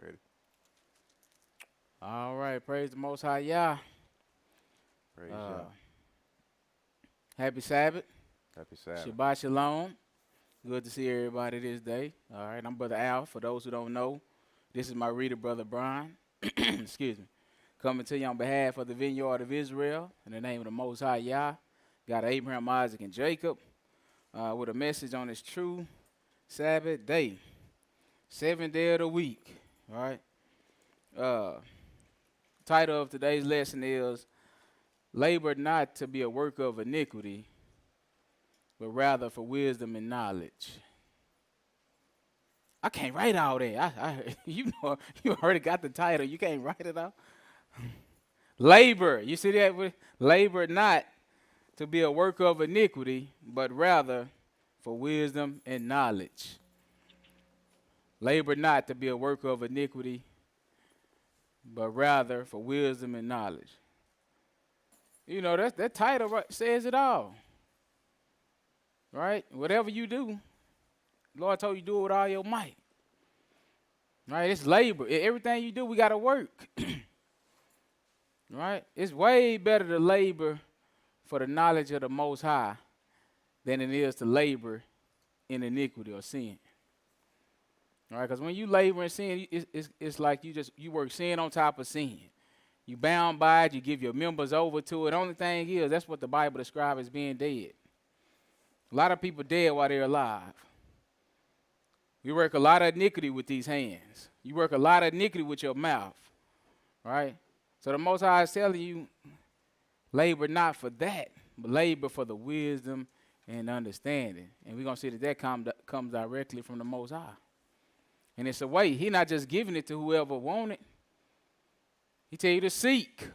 Ready? All right, praise the Most High Yah. Praise Uh, Yah. Happy Sabbath, Happy Sabbath. Shabbat Shalom. Good to see everybody this day. All right, I'm Brother Al. For those who don't know, this is my reader, Brother Brian. Excuse me. Coming to you on behalf of the Vineyard of Israel in the name of the Most High Yah. Got Abraham, Isaac, and Jacob with a message on this true Sabbath day, seventh day of the week. All right. Uh, Title of today's lesson is Labor not to be a worker of iniquity, but rather for wisdom and knowledge. I can't write all that. You know, you already got the title. You can't write it out. Labor, you see that? Labor not to be a worker of iniquity, but rather for wisdom and knowledge. Labor not to be a worker of iniquity, but rather for wisdom and knowledge. You know, that title says it all. Right? Whatever you do, Lord told you do it with all your might. Right? It's labor. Everything you do, we got to work. Right? It's way better to labor for the knowledge of the Most High than it is to labor in iniquity or sin. All right? Because when you labor in sin, it's like you work sin on top of sin. You bound by it. You give your members over to it. The only thing is, that's what the Bible describes as being dead. A lot of people dead while they're alive. You work a lot of iniquity with these hands. You work a lot of iniquity with your mouth. Right? So the Most High is telling you, labor not for that, but labor for the wisdom and understanding. And we're going to see that comes directly from the Most High. And it's a way. He's not just giving it to whoever want it. He tell you to seek,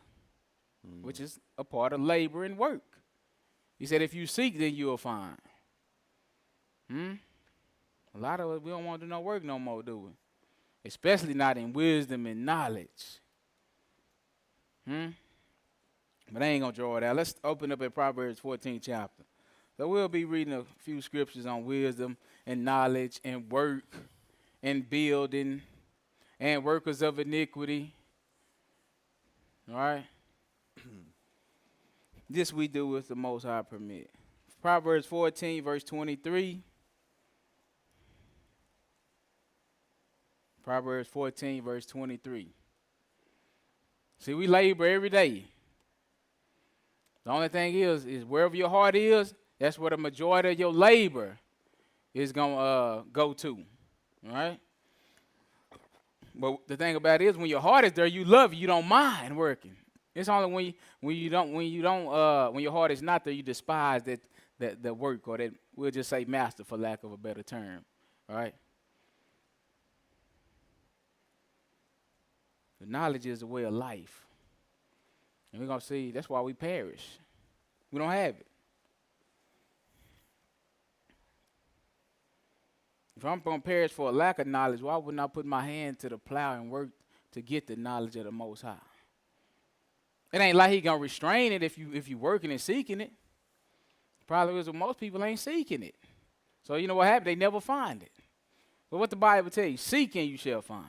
which is a part of labor and work. He said, if you seek, then you'll find. A lot of us, we don't want to do no work no more, do we? Especially not in wisdom and knowledge. But I ain't going to draw it out. Let's open up at Proverbs 14 chapter. So we'll be reading a few scriptures on wisdom and knowledge and work and building and workers of iniquity. All right? This we do with the Most High permit. Proverbs 14, verse 23. Proverbs 14, verse 23. See, we labor every day. The only thing is wherever your heart is, that's where the majority of your labor is going to go to. All right? But the thing about it is, when your heart is there, you love it. You don't mind working. It's only when your heart is not there, you despise that work, or that, we'll just say master for lack of a better term. All right? The knowledge is the way of life. And we're going to see, that's why we perish. We don't have it. If I'm going to perish for a lack of knowledge, why wouldn't I put my hand to the plow and work to get the knowledge of the Most High? It ain't like He going to restrain it if you working and seeking it. The problem is that most people ain't seeking it. So you know what happened? They never find it. But what the Bible tell you, seek and you shall find.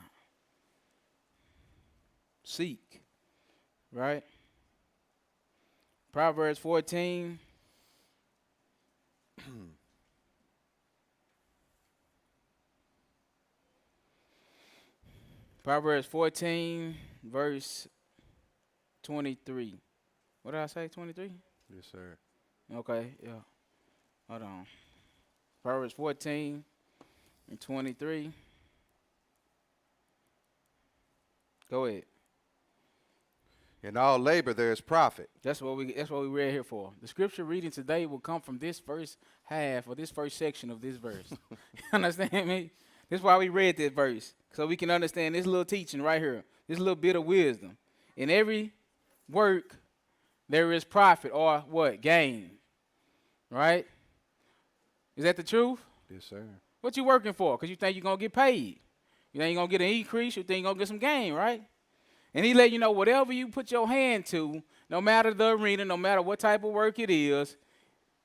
Seek. Right? Proverbs 14. Proverbs 14, verse 23. What did I say, 23? Yes, sir. Okay, yeah. Hold on. Proverbs 14 and 23. Go ahead. In all labor there is profit. That's what we read here for. The scripture reading today will come from this first half or this first section of this verse. You understand me? This is why we read this verse, so we can understand this little teaching right here, this little bit of wisdom. In every work, there is profit or what? Gain. Right? Is that the truth? Yes, sir. What you working for? Because you think you're going to get paid. You think you're going to get an increase. You think you're going to get some gain, right? And He let you know whatever you put your hand to, no matter the arena, no matter what type of work it is,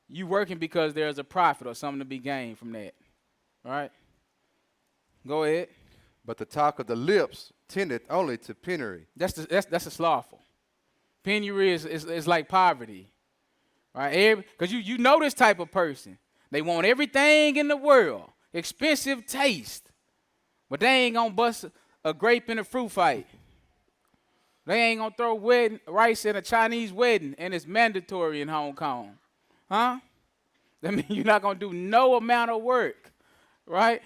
you working because there's a profit or something to be gained from that. All right? Go ahead. But the talk of the lips tendeth only to penury. That's a slothful. Penury is like poverty. Right? Because you know this type of person. They want everything in the world. Expensive taste. But they ain't going to bust a grape in a fruit fight. They ain't going to throw rice in a Chinese wedding, and it's mandatory in Hong Kong. Huh? That means you're not going to do no amount of work. Right?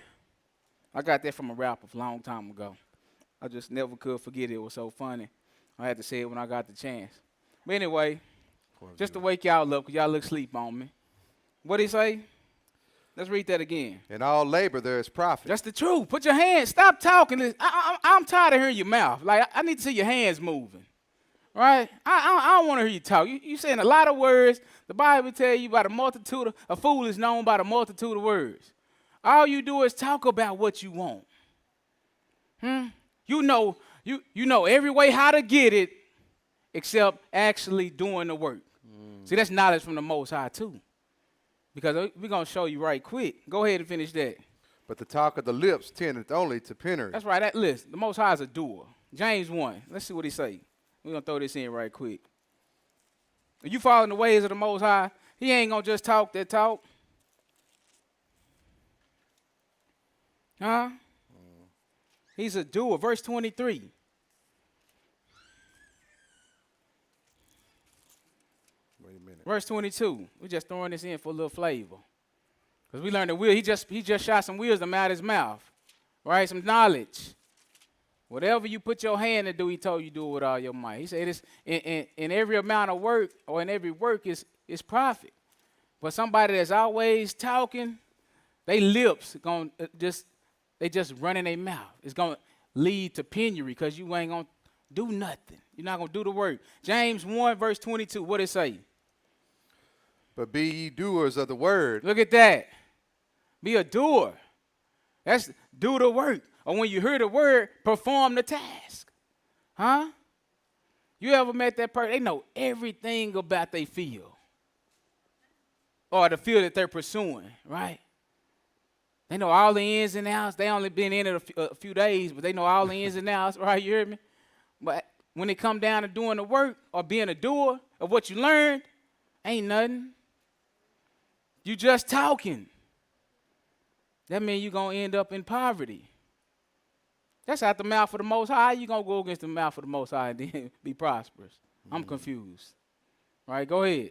I got that from a rapper a long time ago. I just never could forget it. It was so funny. I had to say it when I got the chance. But anyway, just to wake y'all up, because y'all look sleep on me. What did he say? Let's read that again. In all labor there is profit. That's the truth. Put your hands. Stop talking. I'm tired of hearing your mouth. Like, I need to see your hands moving. Right? I don't want to hear you talk. You saying a lot of words. The Bible tell you about a multitude. A fool is known by the multitude of words. All you do is talk about what you want. You know every way how to get it except actually doing the work. See, that's knowledge from the Most High too. Because we're going to show you right quick. Go ahead and finish that. But the talk of the lips tendeth only to penury. That's right. That list. The Most High is a doer. James 1. Let's see what he say. We're going to throw this in right quick. If you following the ways of the Most High, he ain't going to just talk that talk. Huh? He's a doer. Verse 23. Wait a minute. Verse 22. We're just throwing this in for a little flavor. Because we learned that he just shot some wisdom out his mouth. Right? Some knowledge. Whatever you put your hand to do, he told you do it with all your might. He said it's in every amount of work or in every work is profit. But somebody that's always talking, they lips they just running their mouth. It's going to lead to penury because you ain't going to do nothing. You're not going to do the work. James 1 verse 22, what it say? But be ye doers of the word. Look at that. Be a doer. That's do the work. Or when you hear the word, perform the task. Huh? You ever met that person? They know everything about their field. Or the field that they're pursuing, right? They know all the ins and outs. They only been in it a few days, but they know all the ins and outs, right? You hear me? But when it come down to doing the work or being a doer of what you learned, ain't nothing. You just talking. That means you're going to end up in poverty. That's out the mouth of the Most High. How you going to go against the mouth of the Most High and then be prosperous? I'm confused. All right, go ahead.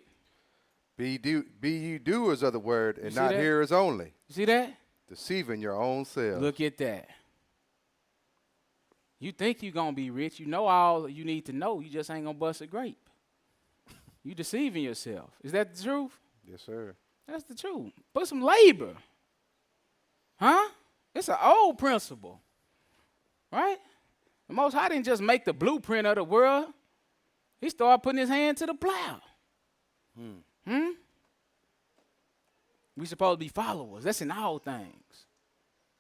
Be ye doers of the word and not that? hearers only, You see that? deceiving your own selves. Look at that. You think you're going to be rich. You know all you need to know. You just ain't going to bust a grape. You deceiving yourself. Is that the truth? Yes, sir. That's the truth. Put some labor. Huh? It's an old principle. Right? The Most High didn't just make the blueprint of the world. He started putting his hand to the plow. We supposed to be followers. That's in all things.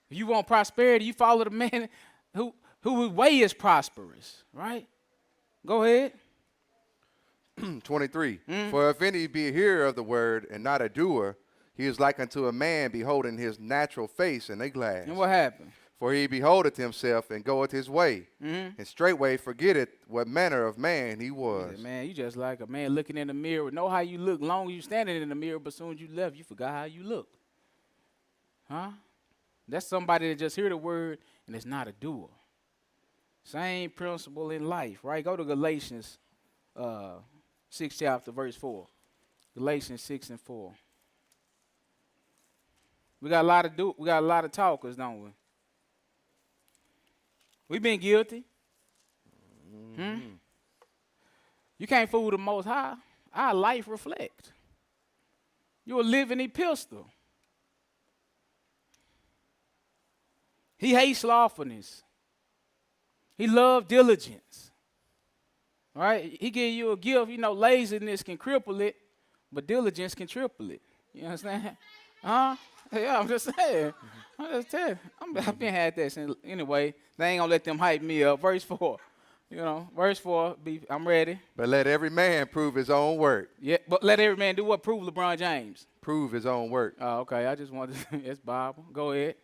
If you want prosperity, you follow the man who his way is prosperous. Right? Go ahead. 23. For if any be a hearer of the word and not a doer, he is like unto a man beholding his natural face in a glass. And what happened? For he beholdeth himself and goeth his way, and straightway forgetteth what manner of man he was. Said, man, you just like a man looking in the mirror. Know how you look long as you standing in the mirror, but as soon as you left, you forgot how you look. Huh? That's somebody that just hear the word and is not a doer. Same principle in life, right? Go to Galatians 6 chapter, verse 4. Galatians 6 and 4. We got a lot of talkers, don't we? We've been guilty. You can't fool the Most High. Our life reflect. You're a living epistle. He hates slothfulness. He loves diligence. All right? He give you a gift. You know, laziness can cripple it, but diligence can triple it. You understand? Huh? Yeah, I'm just saying. I'm just telling you. I've been had that since. Anyway, they ain't going to let them hype me up. Verse 4. You know, verse 4, I'm ready. But let every man prove his own work. Yeah, but let every man do what? Prove LeBron James. Prove his own work. Oh, okay. I just wanted to, it's Bible. Go ahead.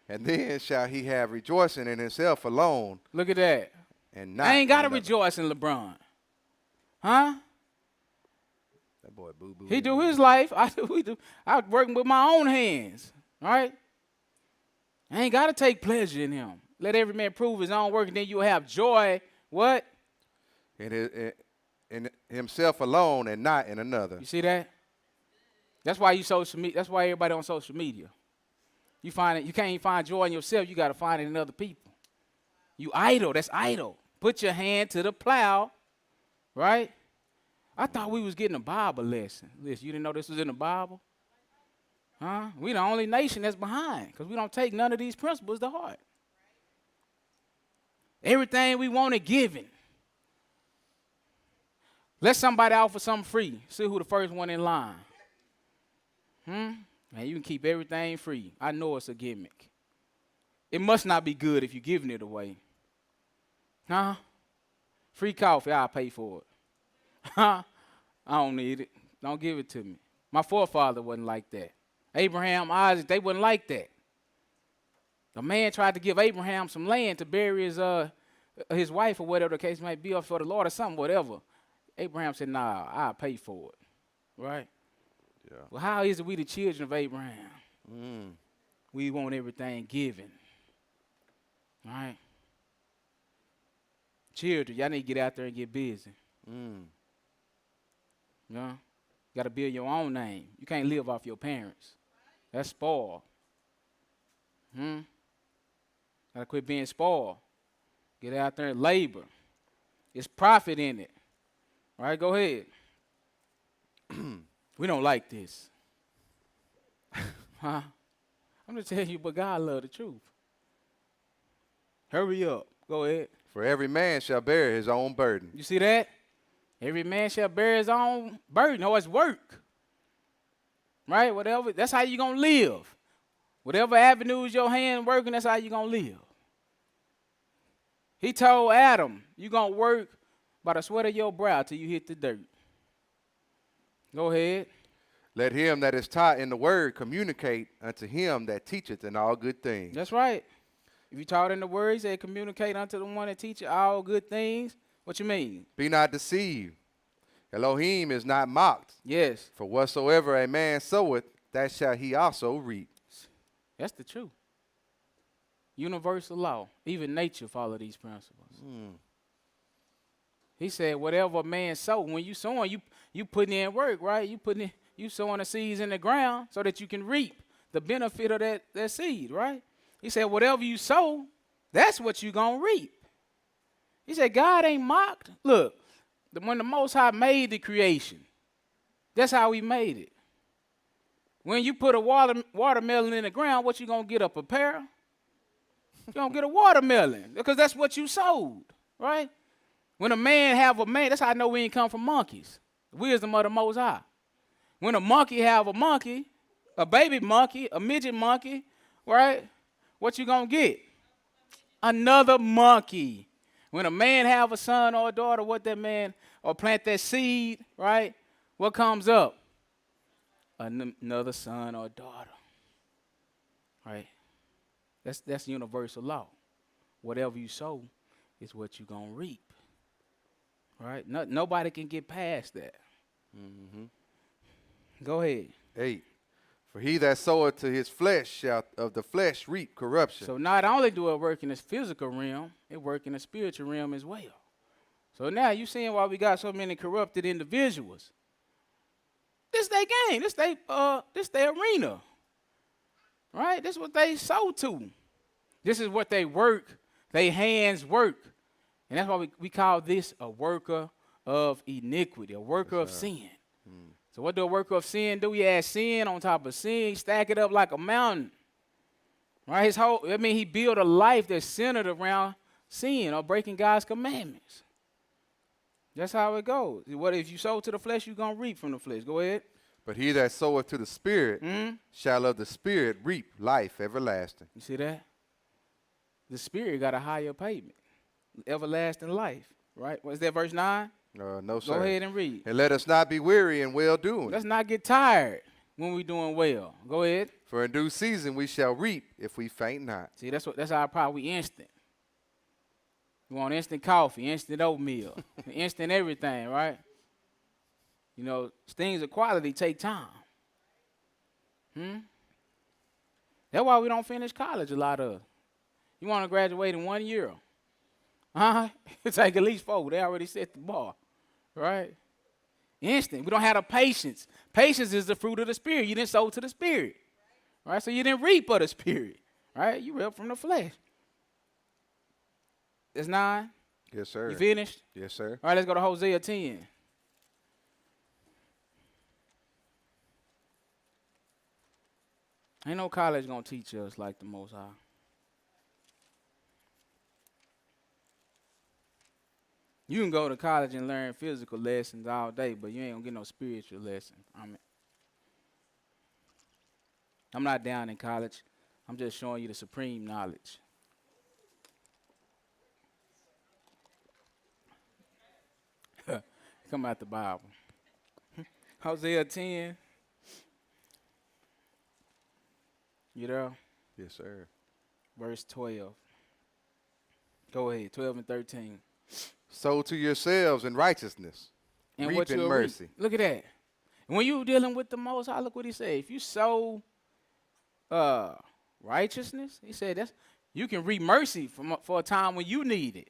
And then shall he have rejoicing in himself alone. Look at that. And not I ain't got to another. rejoice in LeBron. Huh? That boy boo-boo. He do his life. We do. I working with my own hands. All right? I ain't got to take pleasure in him. Let every man prove his own work, and then you'll have joy. What? In himself alone and not in another. You see that? That's why you social media. That's why everybody on social media. You find it. You can't even find joy in yourself. You got to find it in other people. You idle. That's idle. Put your hand to the plow. Right? I thought we was getting a Bible lesson. Listen, you didn't know this was in the Bible? Huh? We the only nation that's behind because we don't take none of these principles to heart. Everything we want is given. Let somebody offer something free. See who the first one in line. Man, you can keep everything free. I know it's a gimmick. it must not be good if you're giving it away. Huh? Free coffee, I'll pay for it. Huh? I don't need it. Don't give it to me. My forefather wasn't like that. Abraham, Isaac, they wasn't like that. A man tried to give Abraham some land to bury his wife or whatever the case might be, or for the Lord or something, whatever. Abraham said, nah, I'll pay for it. Right? Yeah. Well, how is it we the children of Abraham? Mm. We want everything given. Right? Children, y'all need to get out there and get busy. Mm. You know? You got to build your own name. You can't live off your parents. That's spoiled. Got to quit being spoiled. Get out there and labor. It's profit in it. All right, go ahead. We don't like this. Huh? I'm just telling you, but God love the truth. Hurry up. Go ahead. For every man shall bear his own burden. You see that? Every man shall bear his own burden. No, it's work. Right? Whatever. That's how you're going to live. Whatever avenues your hand working, that's how you're going to live. He told Adam, you're going to work by the sweat of your brow till you hit the dirt. Go ahead. Let him that is taught in the word communicate unto him that teacheth in all good things. That's right. If you taught in the word, he said communicate unto the one that teacheth all good things. What you mean? Be not deceived. Elohim is not mocked. Yes. For whatsoever a man soweth, that shall he also reap. That's the truth. Universal law. Even nature follow these principles. He said, whatever a man sow, when you sowing, you putting in work, right? You sowing the seeds in the ground so that you can reap the benefit of that seed, right? He said, whatever you sow, that's what you're going to reap. He said, God ain't mocked. Look, when the Most High made the creation, that's how he made it. When you put a watermelon in the ground, what you going to get, a pear? You're going to get a watermelon because that's what you sowed, right? When a man have a man, that's how I know we ain't come from monkeys. The wisdom of the Most High. When a monkey have a monkey, a baby monkey, a midget monkey, right? What you going to get? Another monkey. When a man have a son or a daughter, what that man, or plant that seed, right? What comes up? Another son or daughter. Right? That's universal law. Whatever you sow is what you're going to reap. Right? Nobody can get past that. Go ahead. 8. For he that soweth to his flesh shall of the flesh reap corruption. So not only do it work in this physical realm, it work in the spiritual realm as well. So now you seeing why we got so many corrupted individuals. This their game. This their arena. Right? This is what they sow to. This is what they work. They hands work. And that's why we call this a worker of iniquity, a worker of sin. So what do a worker of sin do? He add sin on top of sin. He stack it up like a mountain. Right? He built a life that's centered around sin or breaking God's commandments. That's how it goes. What if you sow to the flesh, you're going to reap from the flesh. Go ahead. But he that soweth to the Spirit shall of the Spirit reap life everlasting. You see that? The Spirit got a higher payment. Everlasting life. Right? What is that, verse 9? No, sir. Go ahead and read. And let us not be weary in well-doing. Let's not get tired when we're doing well. Go ahead. For in due season we shall reap if we faint not. See, that's our problem. We instant. We want instant coffee, instant oatmeal, instant everything, right? You know, things of quality take time. That's why we don't finish college, a lot of us. You want to graduate in 1 year. It take at least 4. They already set the bar, right? Instant. We don't have the patience. Patience is the fruit of the Spirit. You didn't sow to the Spirit, right? So you didn't reap of the Spirit, right? You reap from the flesh. That's 9. Yes, sir. You finished? Yes, sir. All right, let's go to Hosea 10. Ain't no college going to teach us like the Most High. You can go to college and learn physical lessons all day, but you ain't going to get no spiritual lessons. I'm not down in college. I'm just showing you the supreme knowledge. come out the Bible. Hosea 10. You there? Yes, sir. Verse 12. Go ahead, 12 and 13. Sow to yourselves in righteousness, And reap what in you'll mercy. reap. Look at that. And when you dealing with the Most High, look what he said. If you sow righteousness, he said that's you can reap mercy for a time when you need it.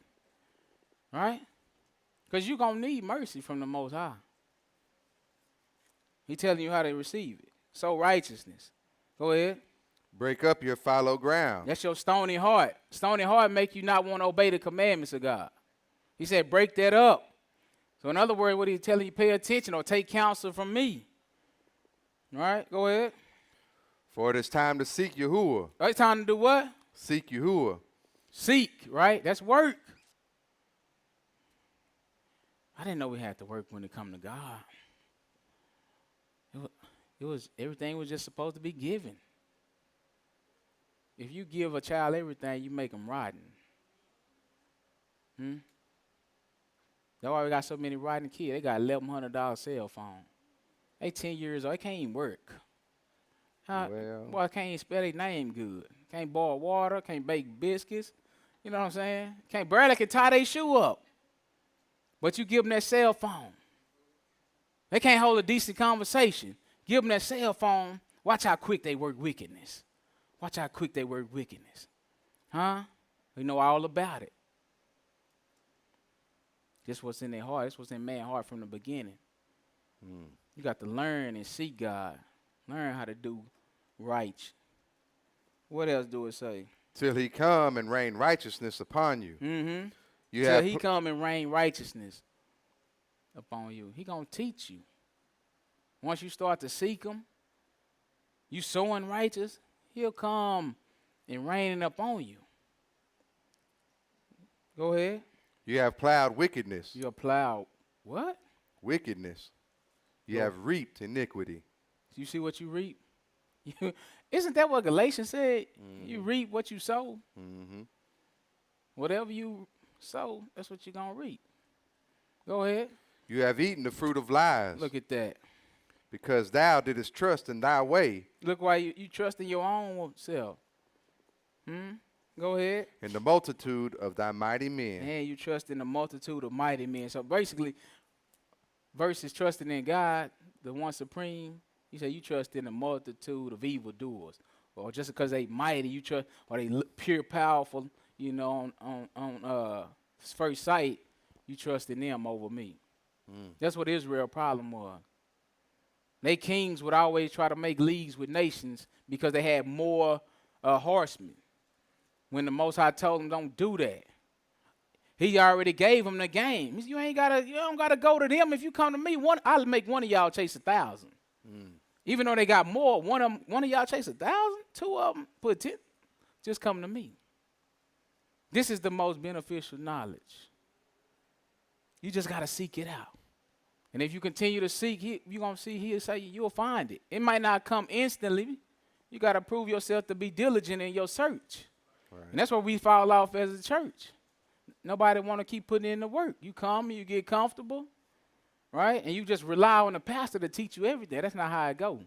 Right? Because you're going to need mercy from the Most High. He telling you how to receive it. Sow righteousness. Go ahead. Break up your fallow ground. That's your stony heart. Stony heart make you not want to obey the commandments of God. He said, break that up. So in other words, what he's telling you, pay attention or take counsel from me. All right, go ahead. For it is time to seek Yahuwah. Oh, it's time to do what? Seek Yahuwah. Seek, right? That's work. I didn't know we had to work when it come to God. Everything was just supposed to be given. If you give a child everything, you make them rotten. That's why we got so many rotten kids. They got $1,100 cell phone. They 10 years old. They can't even work. Boy, can't even spell their name good. Can't boil water. Can't bake biscuits. You know what I'm saying? Barely can tie their shoe up. But you give them that cell phone. They can't hold a decent conversation. Give them that cell phone. Watch how quick they work wickedness. Watch how quick they work wickedness. Huh? We know all about it. This what's in their heart. This what's in man's heart from the beginning. You got to learn and seek God. Learn how to do right. What else do it say? Till he come and rain righteousness upon you. Till he come and rain righteousness upon you. He going to teach you. Once you start to seek him, you sowing righteous, he'll come and rain it upon you. Go ahead. You have plowed wickedness. You have plowed what? Wickedness. You have reaped iniquity. You see what you reap? Isn't that what Galatians said? You reap what you sow. Whatever you sow, that's what you're going to reap. Go ahead. You have eaten the fruit of lies. Look at that. Because thou didst trust in thy way. Look why you trust in your own self. Go ahead. In the multitude of thy mighty men. And you trust in the multitude of mighty men. So basically, versus trusting in God, the one supreme, you say you trust in the multitude of evildoers. Or just because they mighty, you trust, or they look pure, powerful, you know, on first sight, you trust in them over me. That's what Israel's problem was. They kings would always try to make leagues with nations because they had more horsemen. When the Most High told them don't do that, he already gave them the game. You don't gotta go to them. If you come to me, I'll make one of y'all chase 1,000. Even though they got more, one of y'all chase 1,000. 2 of them put 10. Just come to me. This is the most beneficial knowledge. You just gotta seek it out. And if you continue to seek, you're going to see he'll say you'll find it. It might not come instantly. You got to prove yourself to be diligent in your search. Right. And that's where we fall off as a church. Nobody want to keep putting in the work. You come and you get comfortable, right? And you just rely on the pastor to teach you everything. That's not how it goes.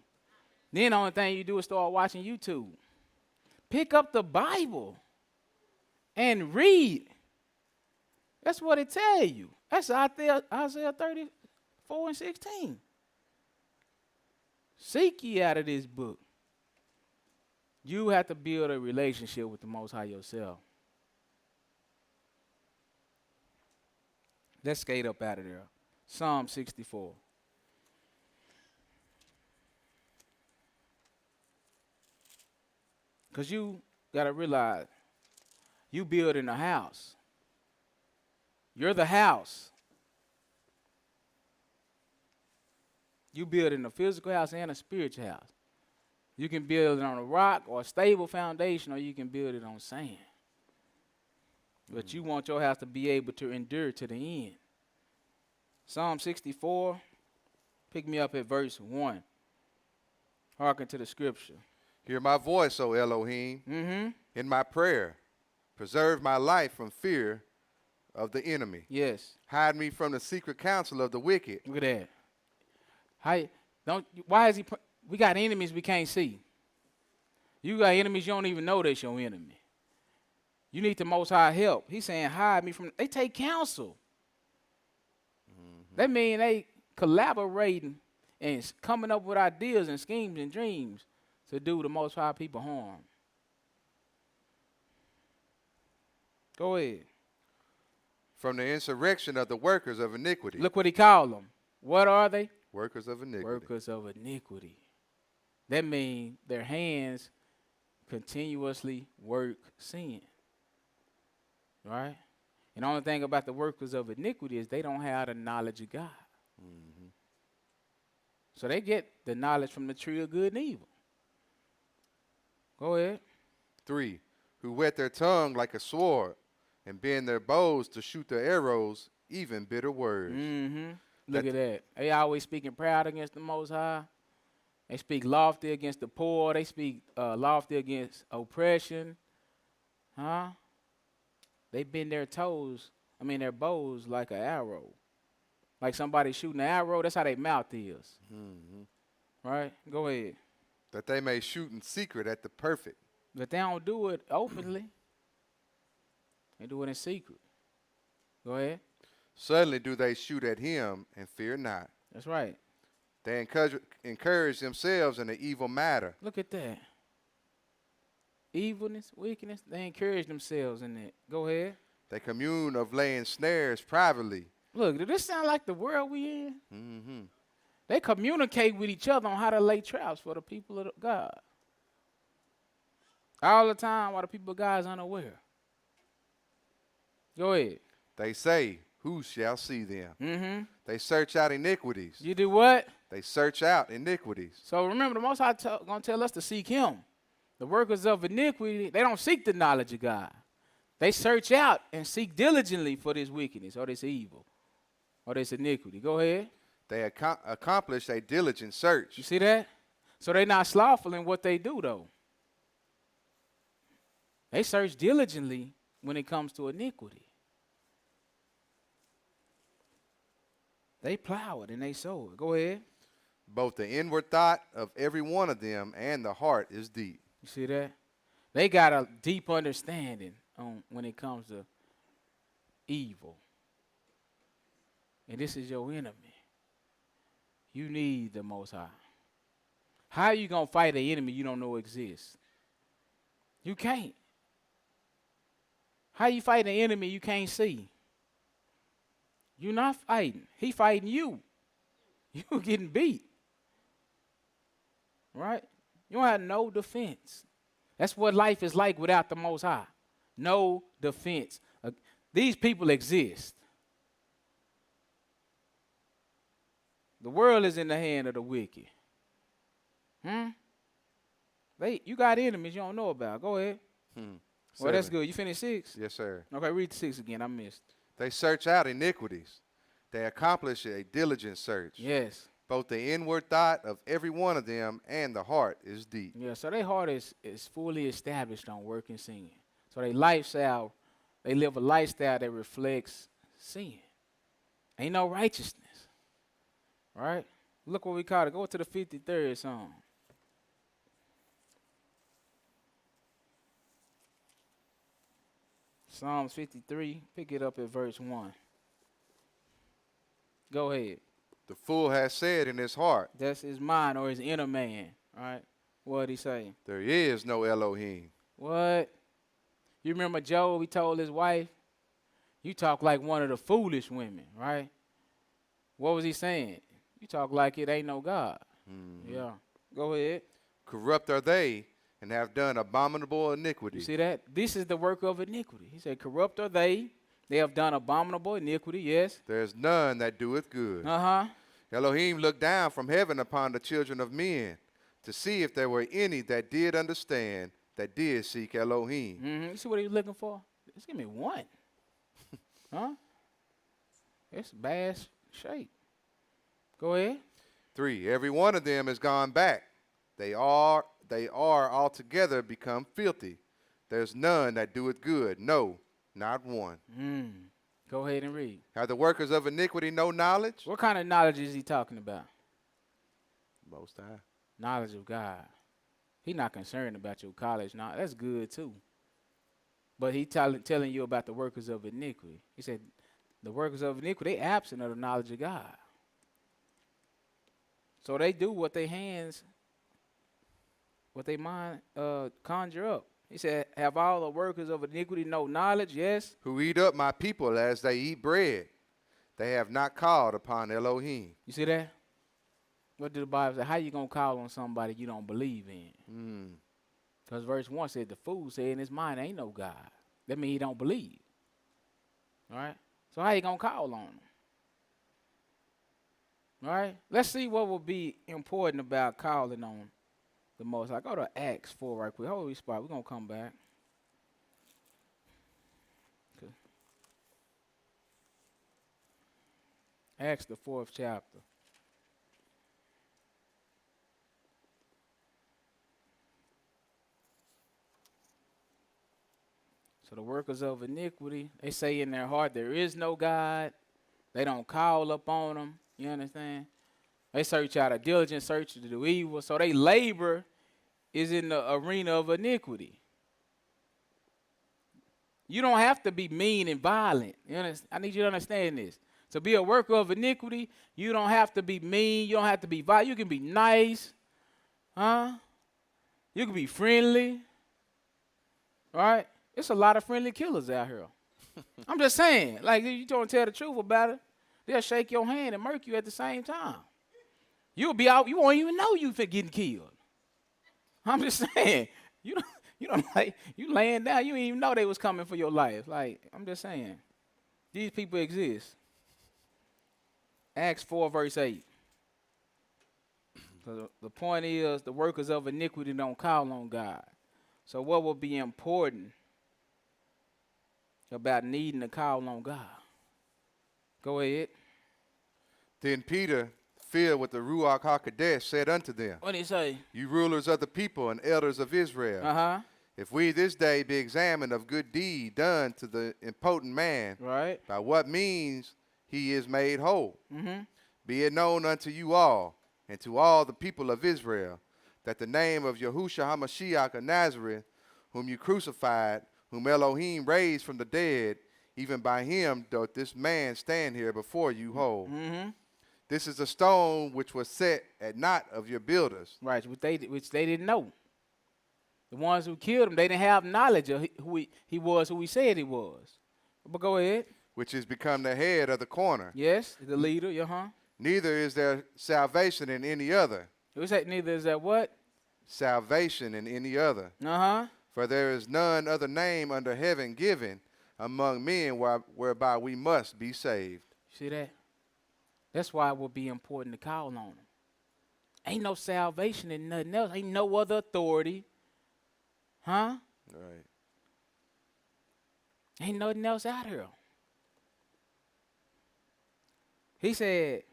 Then the only thing you do is start watching YouTube. Pick up the Bible and read. That's what it tells you. That's out there, Isaiah 34:16. Seek ye out of this book. You have to build a relationship with the Most High yourself. Let's skate up out of there. Psalm 64. Because you got to realize you building a house. You're the house. You building a physical house and a spiritual house. You can build it on a rock or a stable foundation, or you can build it on sand. But you want your house to be able to endure to the end. Psalm 64, pick me up at verse 1. Hearken to the scripture. Hear my voice, O Elohim, in my prayer. Preserve my life from fear of the enemy. Yes. Hide me from the secret counsel of the wicked. Look at that. Why is he? We got enemies we can't see. You got enemies you don't even know that's your enemy. You need the Most High help. He's saying, hide me from. They take counsel. That mean they collaborating and coming up with ideas and schemes and dreams to do the Most High people harm. Go ahead. From the insurrection of the workers of iniquity. Look what he called them. What are they? Workers of iniquity. Workers of iniquity. That means their hands continuously work sin. Right? And the only thing about the workers of iniquity is they don't have the knowledge of God. Mm-hmm. So they get the knowledge from the tree of good and evil. Go ahead. 3, who whet their tongue like a sword and bend their bows to shoot their arrows, even bitter words. Mm-hmm. Look at that. They always speaking proud against the Most High. They speak lofty against the poor. They speak lofty against oppression. Huh? They bend their their bows like an arrow. Like somebody shooting an arrow, that's how their mouth is. Mm-hmm. Right? Go ahead. That they may shoot in secret at the perfect. But they don't do it openly. They do it in secret. Go ahead. Suddenly do they shoot at him and fear not. That's right. They encourage themselves in the evil matter. Look at that. Evilness, wickedness, they encourage themselves in that. Go ahead. They commune of laying snares privately. Look, does this sound like the world we in? Mm-hmm. They communicate with each other on how to lay traps for the people of God. All the time while the people of God is unaware. Go ahead. They say, who shall see them? Mm-hmm. They search out iniquities. You do what? They search out iniquities. So remember, the Most High going to tell us to seek him. The workers of iniquity, they don't seek the knowledge of God. They search out and seek diligently for this wickedness or this evil or this iniquity. Go ahead. They accomplish a diligent search. You see that? So they're not slothful in what they do, though. They search diligently when it comes to iniquity. They plow it and they sow it. Go ahead. Both the inward thought of every one of them and the heart is deep. You see that? They got a deep understanding on when it comes to evil. And this is your enemy. You need the Most High. How are you going to fight an enemy you don't know exists? You can't. How you fight an enemy you can't see? You're not fighting. He fighting you. You're getting beat. Right? You don't have no defense. That's what life is like without the Most High. No defense. These people exist. The world is in the hand of the wicked. You got enemies you don't know about. Go ahead. Well, that's good. You finished 6? Yes, sir. Okay, read 6 again. I missed. They search out iniquities. They accomplish a diligent search. Yes. Both the inward thought of every one of them and the heart is deep. Yeah, so their heart is fully established on work and sin. So they live a lifestyle that reflects sin. Ain't no righteousness. Right? Look what we call it. Go to the 53rd Psalm. Psalms 53, pick it up at verse 1. Go ahead. The fool has said in his heart, That's his mind or his inner man. All right? What did he say? there is no Elohim. What? You remember Job, he told his wife, you talk like one of the foolish women, right? What was he saying? You talk like it ain't no God. Mm-hmm. Yeah. Go ahead. Corrupt are they, and have done abominable iniquity. You see that? This is the work of iniquity. He said, corrupt are they. They have done abominable iniquity, yes. There is none that doeth good. Uh-huh. Elohim looked down from heaven upon the children of men to see if there were any that did understand, that did seek Elohim. Mm-hmm. You see what he was looking for? Just give me one. Huh? It's bad shape. Go ahead. 3, every one of them is gone back. They are altogether become filthy. There's none that doeth good. No, not one. Go ahead and read. Have the workers of iniquity no knowledge? What kind of knowledge is he talking about? Most High. Knowledge of God. He's not concerned about your college knowledge. That's good too. But he telling you about the workers of iniquity. He said, the workers of iniquity, they absent of the knowledge of God. So they do what their hands, what their mind conjure up. He said, have all the workers of iniquity no knowledge? Yes. Who eat up my people as they eat bread. They have not called upon Elohim. You see that? What did the Bible say? How you going to call on somebody you don't believe in? Because verse 1 said, the fool said in his mind, ain't no God. That means he don't believe. All right? So how you going to call on him? All right? Let's see what will be important about calling on the Most High. Go to Acts 4 right quick. Hold your spot. We're going to come back. Okay. Acts the 4th chapter. So the workers of iniquity, they say in their heart there is no God. They don't call upon him. You understand? They search out a diligent search to do evil. So they labor is in the arena of iniquity. You don't have to be mean and violent. You understand? I need you to understand this. To be a worker of iniquity, you don't have to be mean. You don't have to be violent. You can be nice. You can be friendly. All right? It's a lot of friendly killers out here. I'm just saying. Like, you don't tell the truth about it, they'll shake your hand and murk you at the same time. You'll be out. You won't even know you're getting killed. I'm just saying. You don't like, you laying down. You didn't even know they was coming for your life. Like, I'm just saying. These people exist. Acts 4 verse 8. So the point is, the workers of iniquity don't call on God. So what will be important about needing to call on God? Go ahead. Then Peter, filled with the Ruach HaKodesh, said unto them, What did he say? You rulers of the people and elders of Israel, if we this day be examined of good deed done to the impotent man, Right. by what means he is made whole, be it known unto you all and to all the people of Israel, that the name of Yahushua HaMashiach of Nazareth, whom you crucified, whom Elohim raised from the dead, even by him doth this man stand here before you whole. This is a stone which was set at naught of your builders. Right, which they didn't know. The ones who killed him, they didn't have knowledge of who he was, who he said he was. But go ahead. Which is become the head of the corner. Yes, the leader, Neither is there salvation in any other. Neither is that what? Salvation in any other. For there is none other name under heaven given among men whereby we must be saved. See that? That's why it will be important to call on him. Ain't no salvation in nothing else. Ain't no other authority. Right. Ain't nothing else out here. He said,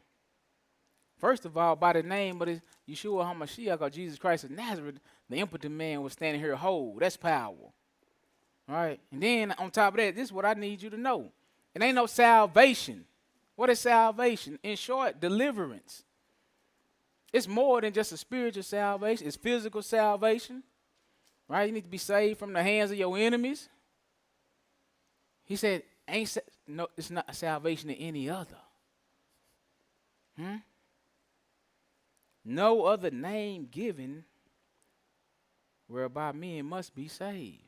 first of all, by the name of Yeshua HaMashiach, or Jesus Christ of Nazareth, the impotent man was standing here whole. That's power. All right. And then on top of that, this is what I need you to know. It ain't no salvation. What is salvation? In short, deliverance. It's more than just a spiritual salvation. It's physical salvation. Right? You need to be saved from the hands of your enemies. He said, no, it's not salvation in any other. No other name given whereby men must be saved.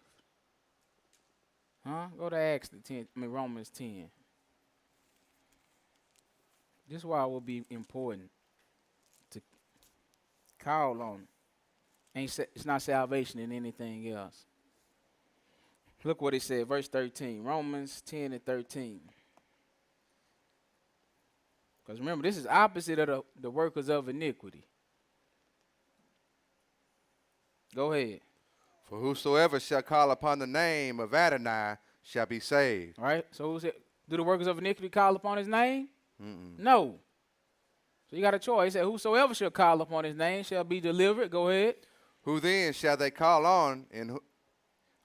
Go to Romans 10. This is why it will be important to call on. It's not salvation in anything else. Look what it said, verse 13. Romans 10 and 13. Because remember, this is opposite of the workers of iniquity. Go ahead. For whosoever shall call upon the name of Adonai shall be saved. All right. So do the workers of iniquity call upon his name? No. So you got a choice. It said, whosoever shall call upon his name shall be delivered. Go ahead. Who then shall they call on, and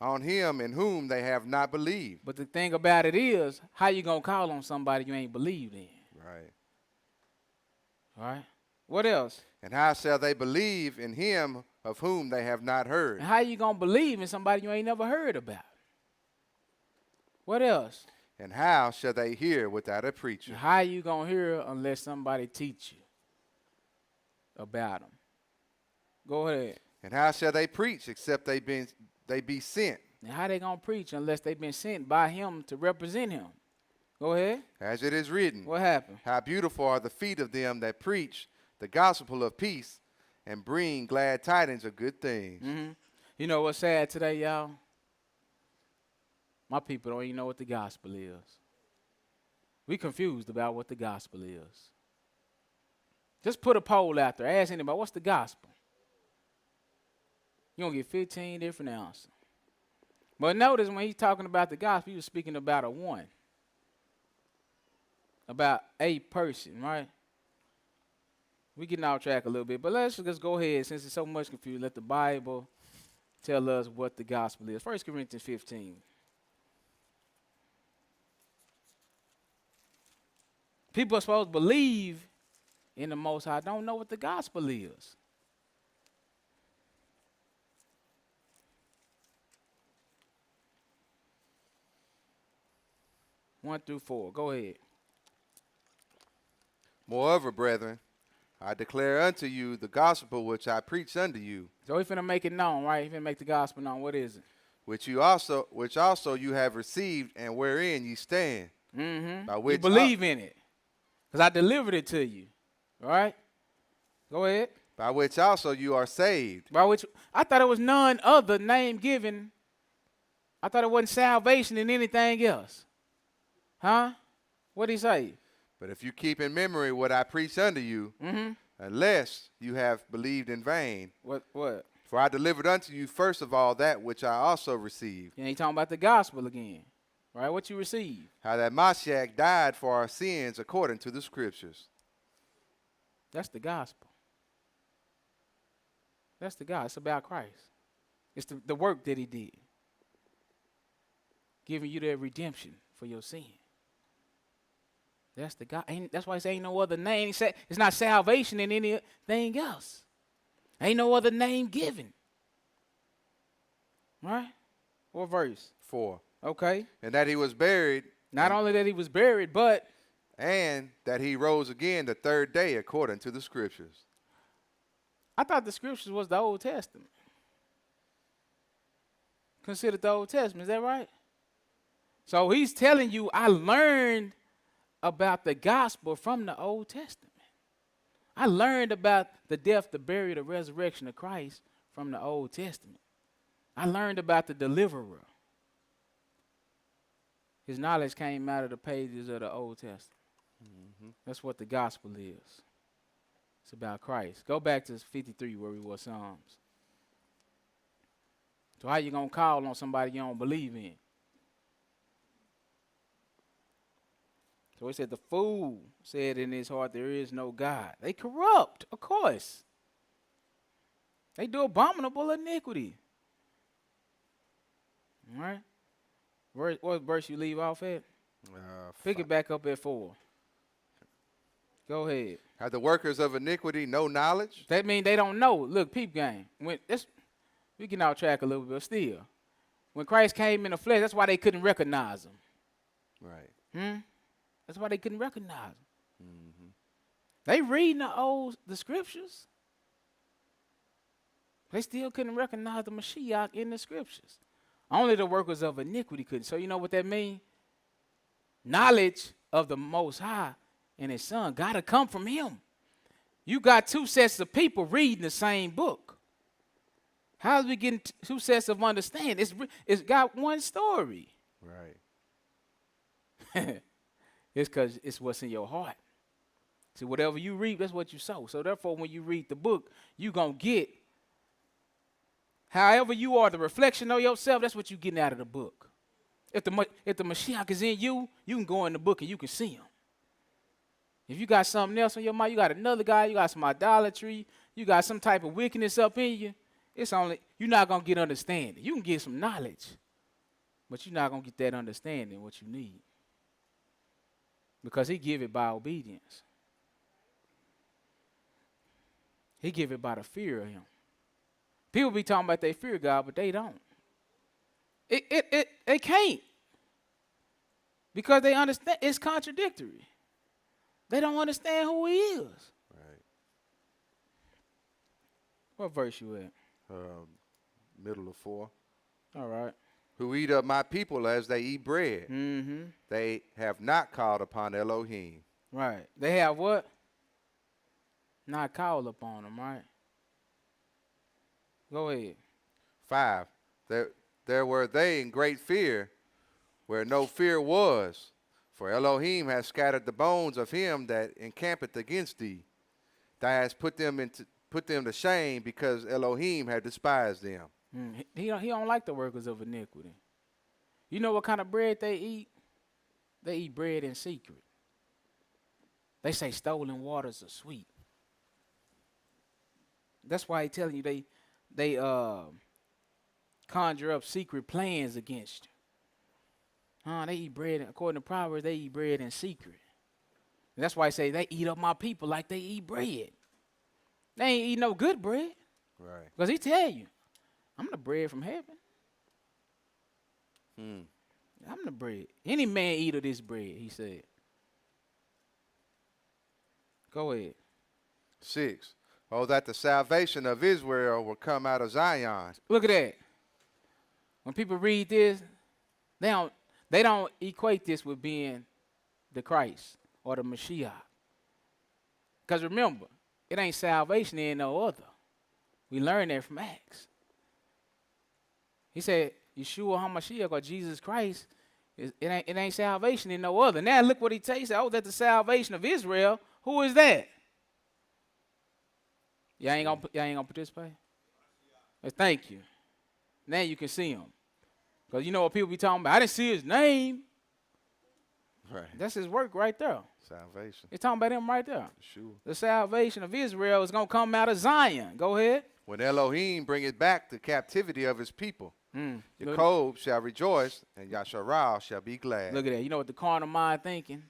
on him in whom they have not believed. But the thing about it is, how you going to call on somebody you ain't believed in? Right. All right? What else? And how shall they believe in him of whom they have not heard? And how you going to believe in somebody you ain't never heard about? What else? And how shall they hear without a And preacher? how you going to hear unless somebody teach you about them? Go ahead. And how shall they preach except they be sent? And how they going to preach unless they've been sent by him to represent him? Go ahead. As it is written, What happened? how beautiful are the feet of them that preach the gospel of peace and bring glad tidings of good things. Mm-hmm. You know what's sad today, y'all? My people don't even know what the gospel is. We confused about what the gospel is. Just put a poll out there. Ask anybody, what's the gospel? You're going to get 15 different answers. But notice when he's talking about the gospel, he was speaking about a one. About a person, right? We getting off track a little bit, but let's just go ahead. Since there's so much confusion, let the Bible tell us what the gospel is. 1 Corinthians 15. People are supposed to believe in the Most High, don't know what the gospel is. One through 4. Go ahead. Moreover, brethren, I declare unto you the gospel which I preached unto you, So he's finna make it known, right? He's finna make the gospel known. What is it? which also you have received, and wherein ye stand. Mm-hmm. By You which believe in it. Because I delivered it to you. All right? Go ahead. By which also you are saved. By which I thought it was none other name given. I thought it wasn't salvation in anything else. Huh? What'd he say? But if you keep in memory what I preached unto you, Mm-hmm. unless you have believed in vain. What? For I delivered unto you first of all that which I also received, You ain't talking about the gospel again. Right? What you received. how that Mashiach died for our sins according to the scriptures. That's the gospel. That's the gospel. It's about Christ. It's the work that he did. Giving you that redemption for your sin. That's the God. That's why he said ain't no other name. He said it's not salvation in anything else. Ain't no other name given. Right? What verse? 4. Okay. And that he was buried, Not only that he was buried, but and that he rose again the third day according to the scriptures. I thought the scriptures was the Old Testament. Consider the Old Testament. Is that right? So he's telling you, I learned about the gospel from the Old Testament. I learned about the death, the burial, the resurrection of Christ from the Old Testament. I learned about the deliverer. His knowledge came out of the pages of the Old Testament. Mm-hmm. That's what the gospel is. It's about Christ. Go back to 53 where we were Psalms. So how you going to call on somebody you don't believe in? So he said, the fool said in his heart, there is no God. They corrupt, of course. They do abominable iniquity. All right? What verse you leave off at? Pick it back up at 4. Go ahead. Have the workers of iniquity no knowledge? That means they don't know. Look, peep game. We can out track a little bit, but still. When Christ came in the flesh, that's why they couldn't recognize him. Right. That's why they couldn't recognize him. Mm-hmm. They reading the scriptures. They still couldn't recognize the Mashiach in the scriptures. Only the workers of iniquity couldn't. So you know what that means? Knowledge of the Most High and his son got to come from him. You got two sets of people reading the same book. How is we getting two sets of understanding? It's got one story. Right. It's because it's what's in your heart. See, whatever you read, that's what you sow. So therefore, when you read the book, you're going to get, however you are, the reflection of yourself, that's what you're getting out of the book. If the Mashiach is in you, you can go in the book and you can see him. If you got something else on your mind, you got another guy, you got some idolatry, you got some type of wickedness up in you, It's only, you're not going to get understanding. You can get some knowledge, but you're not going to get that understanding what you need. Because he give it by obedience. He give it by the fear of him. People be talking about they fear God, but they don't. They can't. Because they understand it's contradictory. They don't understand who he is. Right. What verse you at? Middle of 4. All right. Who eat up my people as they eat bread. Mm-hmm. They have not called upon Elohim. Right. They have what? Not called upon them, right? Go ahead. 5. There were they in great fear, where no fear was. For Elohim has scattered the bones of him that encampeth against thee. Thou hast put them to shame, because Elohim had despised them. He don't like the workers of iniquity. You know what kind of bread they eat? They eat bread in secret. They say stolen waters are sweet. That's why he's telling you they conjure up secret plans against you. They eat bread, according to Proverbs, they eat bread in secret. And that's why I say they eat up my people like they eat bread. They ain't eat no good bread. Right. Because he tell you, I'm the bread from heaven. I'm the bread. Any man eat of this bread, he said. Go ahead. 6. Oh, that the salvation of Israel will come out of Zion. Look at that. When people read this, they don't equate this with being the Christ or the Mashiach. Because remember, it ain't salvation in no other. We learned that from Acts. He said, Yeshua HaMashiach or Jesus Christ, it ain't salvation in no other. Now look what he said. He said, oh, that's the salvation of Israel. Who is that? Y'all ain't gonna participate? Well, thank you. Now you can see him. Because you know what people be talking about? I didn't see his name. Right. That's his work right there. Salvation. It's talking about him right there. Sure. The salvation of Israel is going to come out of Zion. Go ahead. When Elohim bringeth back the captivity of his people, Jacob shall rejoice, and Yasharal shall be glad. Look at that. You know what the carnal mind thinking?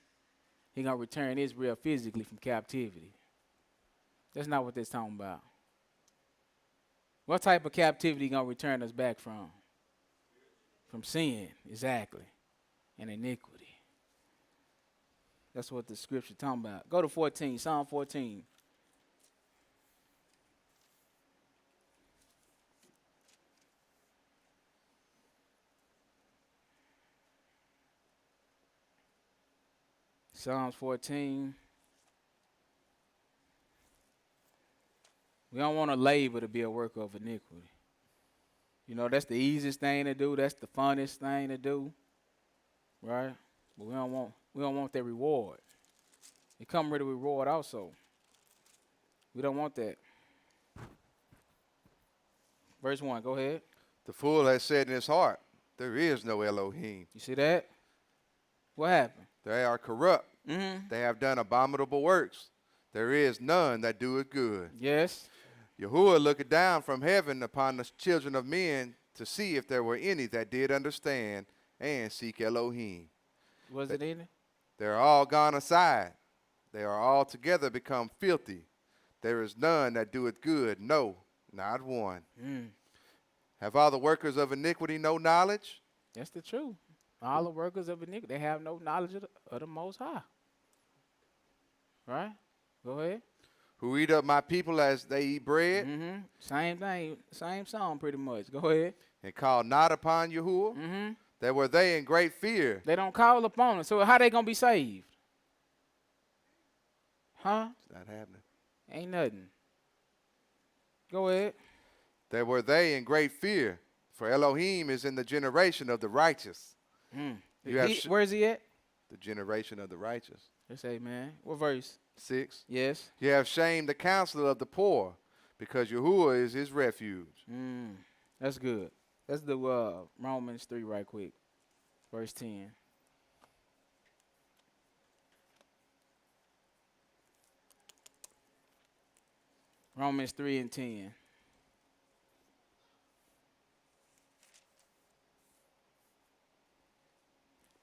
He going to return Israel physically from captivity. That's not what they're talking about. What type of captivity going to return us back from? From sin, exactly, and iniquity. That's what the scripture talking about. Go to 14, Psalm 14. Psalms 14. We don't want a labor to be a worker of iniquity. You know, that's the easiest thing to do. That's the funnest thing to do. Right? But we don't want that reward. It comes with a reward also. We don't want that. Verse 1, go ahead. The fool has said in his heart, there is no Elohim. You see that? What happened? They are corrupt. Mm-hmm. They have done abominable works. There is none that doeth good. Yes. Yahuwah looketh down from heaven upon the children of men to see if there were any that did understand and seek Elohim. Was it in it? They are all gone aside. They are altogether become filthy. There is none that doeth good, no, not one. Have all the workers of iniquity no knowledge? That's the truth. All the workers of iniquity, they have no knowledge of the Most High. Right? Go ahead. Who eat up my people as they eat bread? Same thing, same song pretty much. Go ahead. And call not upon Yahuwah? There were they in great fear. They don't call upon him. So how they going to be saved? Huh? It's not happening. Ain't nothing. Go ahead. There were they in great fear, for Elohim is in the generation of the righteous. Where's he at? The generation of the righteous. Let's say, man. What verse? 6. Yes. You have shamed the counsel of the poor, because Yahuwah is his refuge. That's good. Let's do Romans 3 right quick. Verse 10. Romans 3 and 10.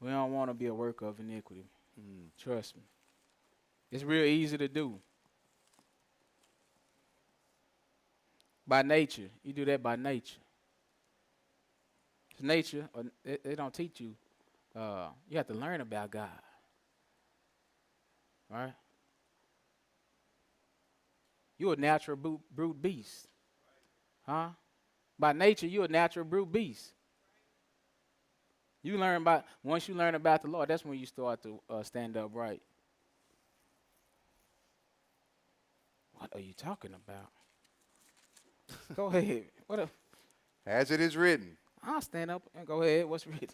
We don't want to be a worker of iniquity. Trust me. It's real easy to do. By nature. You do that by nature. It's nature, or they don't teach you. You have to learn about God. Right? You're a natural brute beast. Huh? By nature, you're a natural brute beast. Once you learn about the Lord, that's when you start to stand up right. What are you talking about? Go ahead. As it is written. I'll stand up and go ahead. What's written?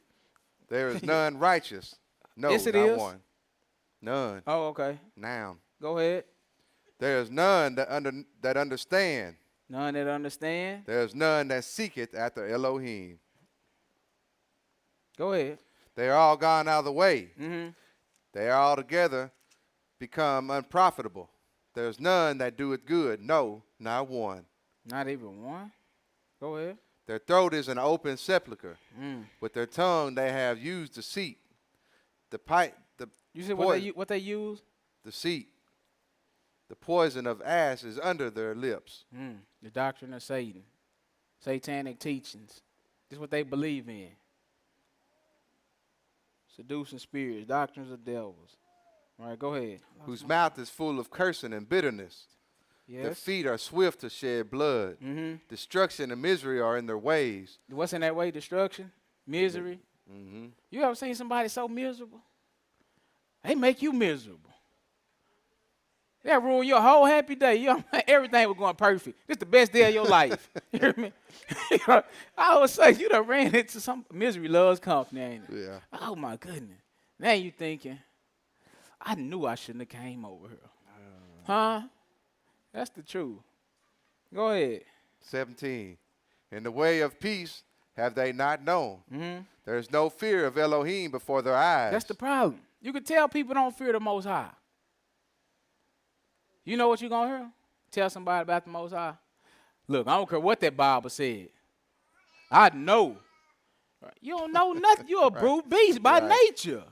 There is none righteous. No, yes, it not is. one. None. Oh, okay. Now. Go ahead. There is none that understand. None that understand. There is none that seeketh after Elohim. Go ahead. They are all gone out of the way. Mm-hmm. They are altogether become unprofitable. There is none that doeth good. No, not one. Not even one? Go ahead. Their throat is an open sepulchre. With their tongue they have used deceit. You said what they use? Deceit. The poison of ass is under their lips. The doctrine of Satan. Satanic teachings. This is what they believe in. Seducing spirits, doctrines of devils. All right, go ahead. Whose mouth is full of cursing and bitterness. Yes. Their feet are swift to shed blood. Destruction and misery are in their ways. What's in that way? Destruction, misery. You ever seen somebody so miserable? They make you miserable. That ruin your whole happy day. Everything was going perfect. This the best day of your life. You hear me? I always say you done ran into some misery loves company, ain't it? Yeah. Oh my goodness. Now you thinking, I knew I shouldn't have came over here. Huh? That's the truth. Go ahead. 17. In the way of peace have they not known. There is no fear of Elohim before their eyes. That's the problem. You can tell people don't fear the Most High. You know what you're going to hear? Tell somebody about the Most High. Look, I don't care what that Bible said. I know. You don't know nothing. You're a brute beast by nature.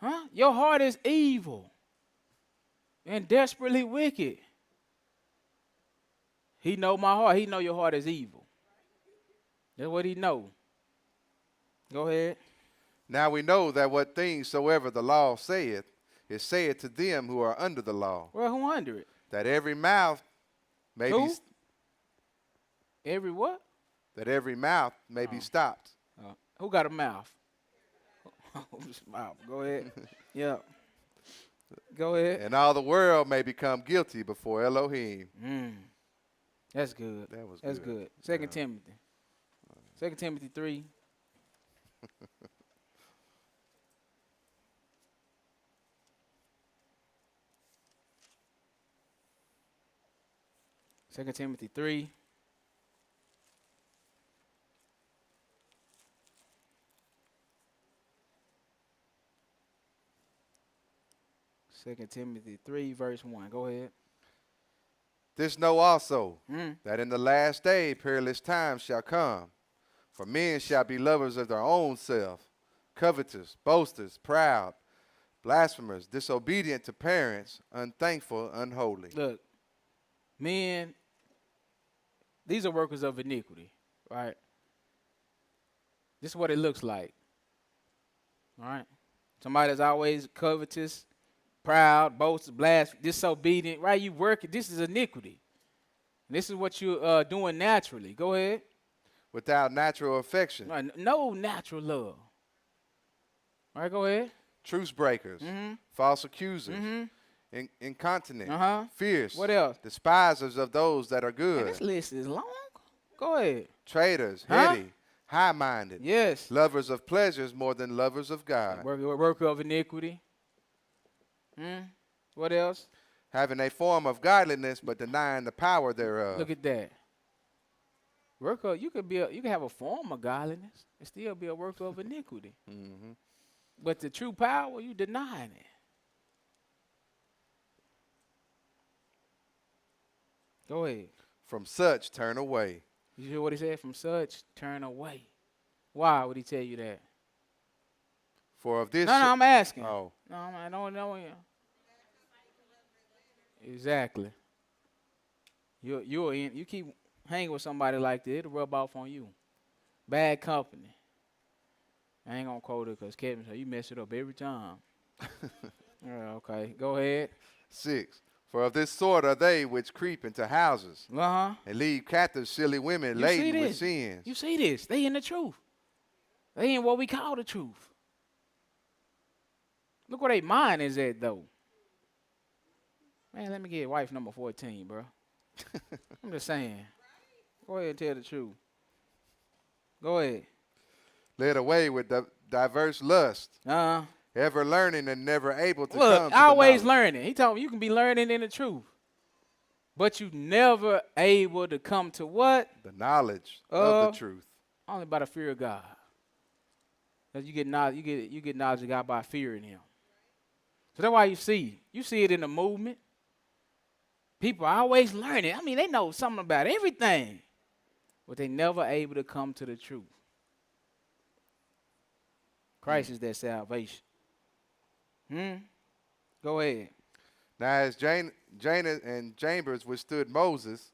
Huh? Your heart is evil and desperately wicked. He know my heart. He know your heart is evil. That's what he know. Go ahead. Now we know that what things soever the law saith, is saith to them who are under the law. Well, who under it? That every mouth may who? be... Every what? That every mouth may be stopped. Who got a mouth? Mouth. Go ahead. Yeah. Go ahead. And all the world may become guilty before Elohim. That's good. That's good. 2 Timothy. 2 Timothy 3. Second Timothy 3. Second Timothy 3, verse 1. Go ahead. This know also, that in the last day perilous times shall come. For men shall be lovers of their own self, covetous, boasters, proud, blasphemers, disobedient to parents, unthankful, unholy. Look, men, these are workers of iniquity, right? This is what it looks like. All right? Somebody that's always covetous, proud, boastful, blasphemous, disobedient, right? You work it. This is iniquity. And this is what you're doing naturally. Go ahead. Without natural affection. Right. No natural love. All right, go ahead. Truce breakers. False accusers. Incontinent. Fierce. What else? Despisers of those that are good. Man, this list is long. Go ahead. Traitors. Heady. High-minded. Yes. Lovers of pleasures more than lovers of God. Worker of iniquity. What else? Having a form of godliness, but denying the power thereof. Look at that. Worker, you can have a form of godliness and still be a worker of iniquity. But the true power, you denying it. Go ahead. From such turn away. You hear what he said? From such turn away. Why would he tell you that? For of this. No, I'm asking. Oh. No, I don't know. Exactly. You keep hanging with somebody like that, it'll rub off on you. Bad company. I ain't gonna quote it because Kevin said you mess it up every time. Okay, go ahead. 6. For of this sort are they which creep into houses and leave captive silly women laden with sins. You see this? They in the truth. They in what we call the truth. Look where their mind is at, though. Man, let me get wife number 14, bro. I'm just saying. Go ahead and tell the truth. Go ahead. Led away with diverse lust, ever learning and never able to come to always the learning. He told me you can be learning in the truth, but you never able to come to what? The knowledge of the truth. Only by the fear of God. Because you get knowledge, you get knowledge of God by fearing Him. So that's why you see it in the movement. People are always learning. I mean, they know something about everything, but they never able to come to the truth. Christ is their salvation. Go ahead. Now, as Janus and Jambres withstood Moses,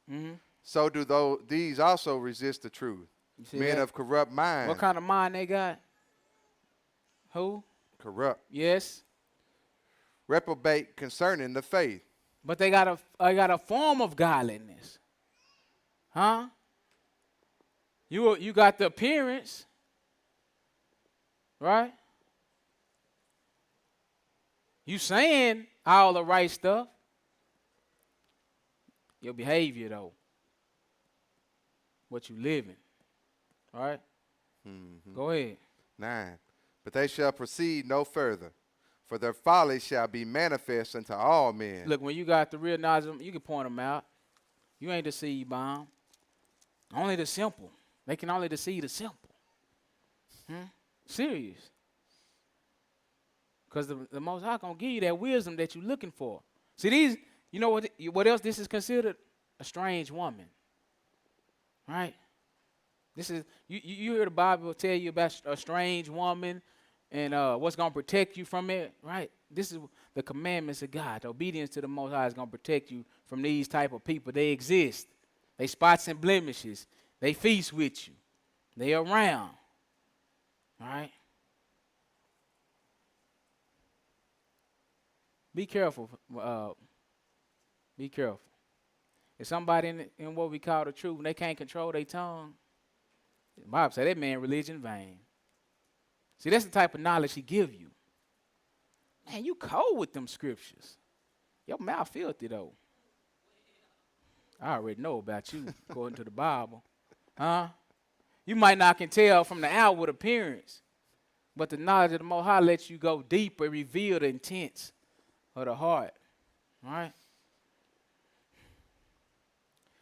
so do these also resist the truth. Men of corrupt mind. What kind of mind they got? Who? Corrupt. Yes. Reprobate concerning the faith. But they got a form of godliness. Huh? You got the appearance, right? You saying all the right stuff. Your behavior, though. What you living. All right? Go ahead. 9. But they shall proceed no further, for their folly shall be manifest unto all men. Look, when you got the real knowledge, you can point them out. You ain't deceived by them. Only the simple. They can only deceive the simple. Serious. Because the Most High going to give you that wisdom that you're looking for. See, these, you know what else this is considered? A strange woman. Right? This is, you hear the Bible tell you about a strange woman and what's going to protect you from it, right? This is the commandments of God. The obedience to the Most High is going to protect you from these type of people. They exist. They spots and blemishes. They feast with you. They around. All right? Be careful. Be careful. If somebody in what we call the truth, and they can't control their tongue, the Bible says that man religion vain. See, that's the type of knowledge he give you. Man, you cold with them scriptures. Your mouth filthy, though. I already know about you, according to the Bible. Huh? You might not can tell from the outward appearance, but the knowledge of the Most High lets you go deeper, reveal the intents of the heart. All right?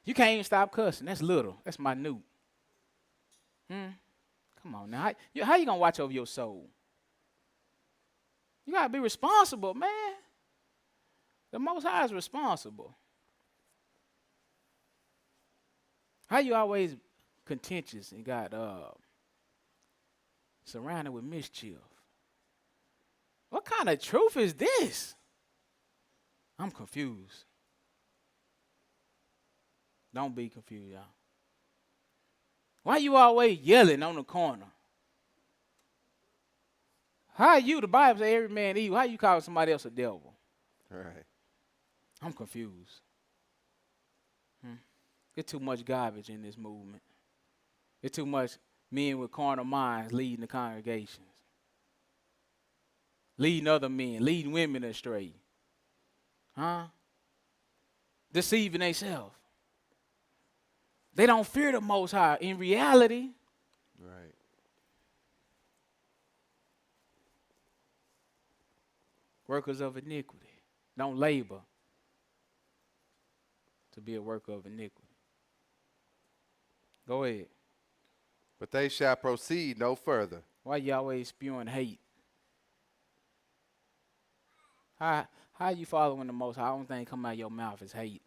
You can't even stop cussing. That's little. That's minute. Come on now. How you going to watch over your soul? You got to be responsible, man. The Most High is responsible. How you always contentious and got surrounded with mischief? What kind of truth is this? I'm confused. Don't be confused, y'all. Why you always yelling on the corner? How you, the Bible says every man evil, how you call somebody else a devil? All right. I'm confused. There's too much garbage in this movement. There's too much men with carnal minds leading the congregations. Leading other men, leading women astray. Deceiving themselves. They don't fear the Most High. In reality, right. Workers of iniquity. Don't labor to be a worker of iniquity. Go ahead. But they shall proceed no further. Why you always spewing hate? How you following the Most High? I don't think come out of your mouth is hate.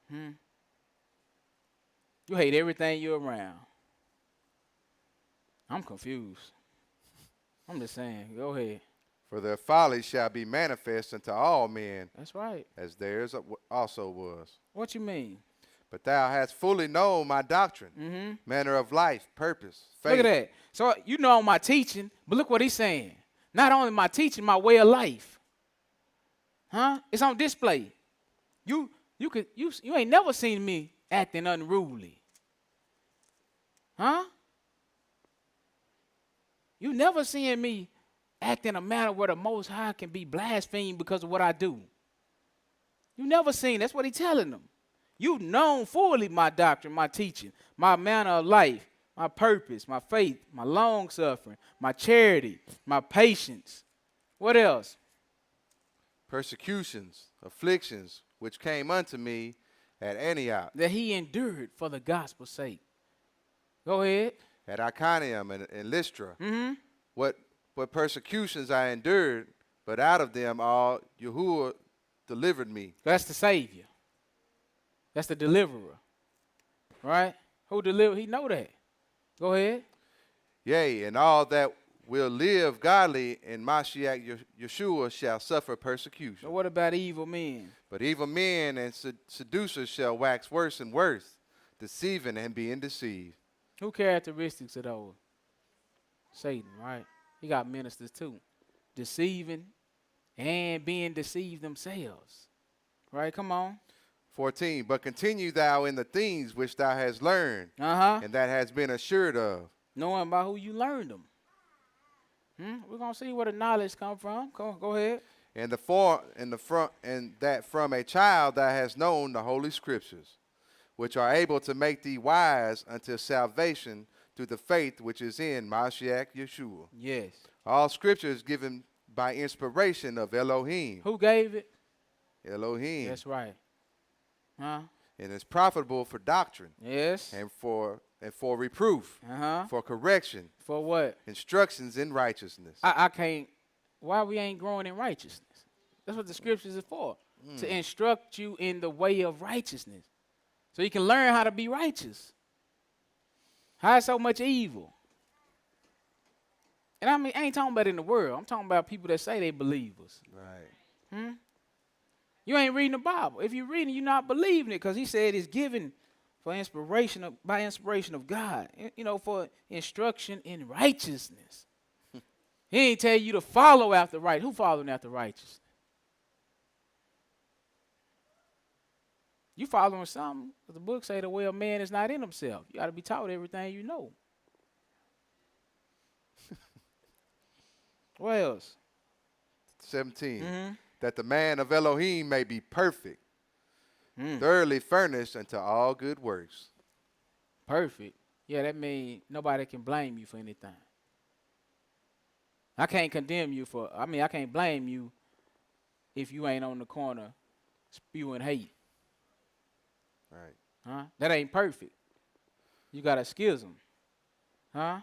You hate everything you're around. I'm confused. I'm just saying. Go ahead. For their folly shall be manifest unto all men, That's right. as theirs also was. What you mean? But thou hast fully known my doctrine, manner of life, purpose, faith. Look at that. So you know my teaching, but look what he's saying. Not only my teaching, my way of life. Huh? It's on display. You ain't never seen me acting unruly. Huh? You never seen me act in a manner where the Most High can be blasphemed because of what I do. You never seen. That's what he's telling them. You've known fully my doctrine, my teaching, my manner of life, my purpose, my faith, my long suffering, my charity, my patience. What else? Persecutions, afflictions, which came unto me at Antioch. That he endured for the gospel's sake. Go ahead. At Iconium and Lystra. Mm-hmm. What persecutions I endured, but out of them all Yahuwah delivered me. That's the Savior. That's the deliverer. Right? Who delivered? He know that. Go ahead. Yea, and all that will live godly in Mashiach Yeshua shall suffer persecution. So what about evil men? But evil men and seducers shall wax worse and worse, deceiving and being deceived. Who characteristics of those? Satan, right? He got ministers too. Deceiving and being deceived themselves. Right? Come on. 14, but continue thou in the things which thou hast learned, and that has been assured of. Knowing by who you learned them. We're going to see where the knowledge come from. Go ahead. And that from a child thou hast known the holy scriptures, which are able to make thee wise unto salvation through the faith which is in Mashiach Yeshua. Yes. All scripture is given by inspiration of Elohim. Who gave it? Elohim. That's right. Huh? And it's profitable for doctrine. Yes. And for reproof. For correction. For what? Instructions in righteousness. I can't. Why we ain't growing in righteousness? That's what the scriptures is for. To instruct you in the way of righteousness. So you can learn how to be righteous. How is so much evil? And I mean, I ain't talking about in the world. I'm talking about people that say they believers. Right. You ain't reading the Bible. If you're reading, you're not believing it, because he said it's given for by inspiration of God. You know, for instruction in righteousness. He ain't tell you to follow after right. Who following after righteousness? You following something. The book say the way of man is not in himself. You got to be taught everything you know. What else? 17. That the man of Elohim may be perfect, thoroughly furnished unto all good works. Perfect. Yeah, that means nobody can blame you for anything. I can't condemn you I can't blame you if you ain't on the corner spewing hate. Right. Huh? That ain't perfect. You got a schism. Huh?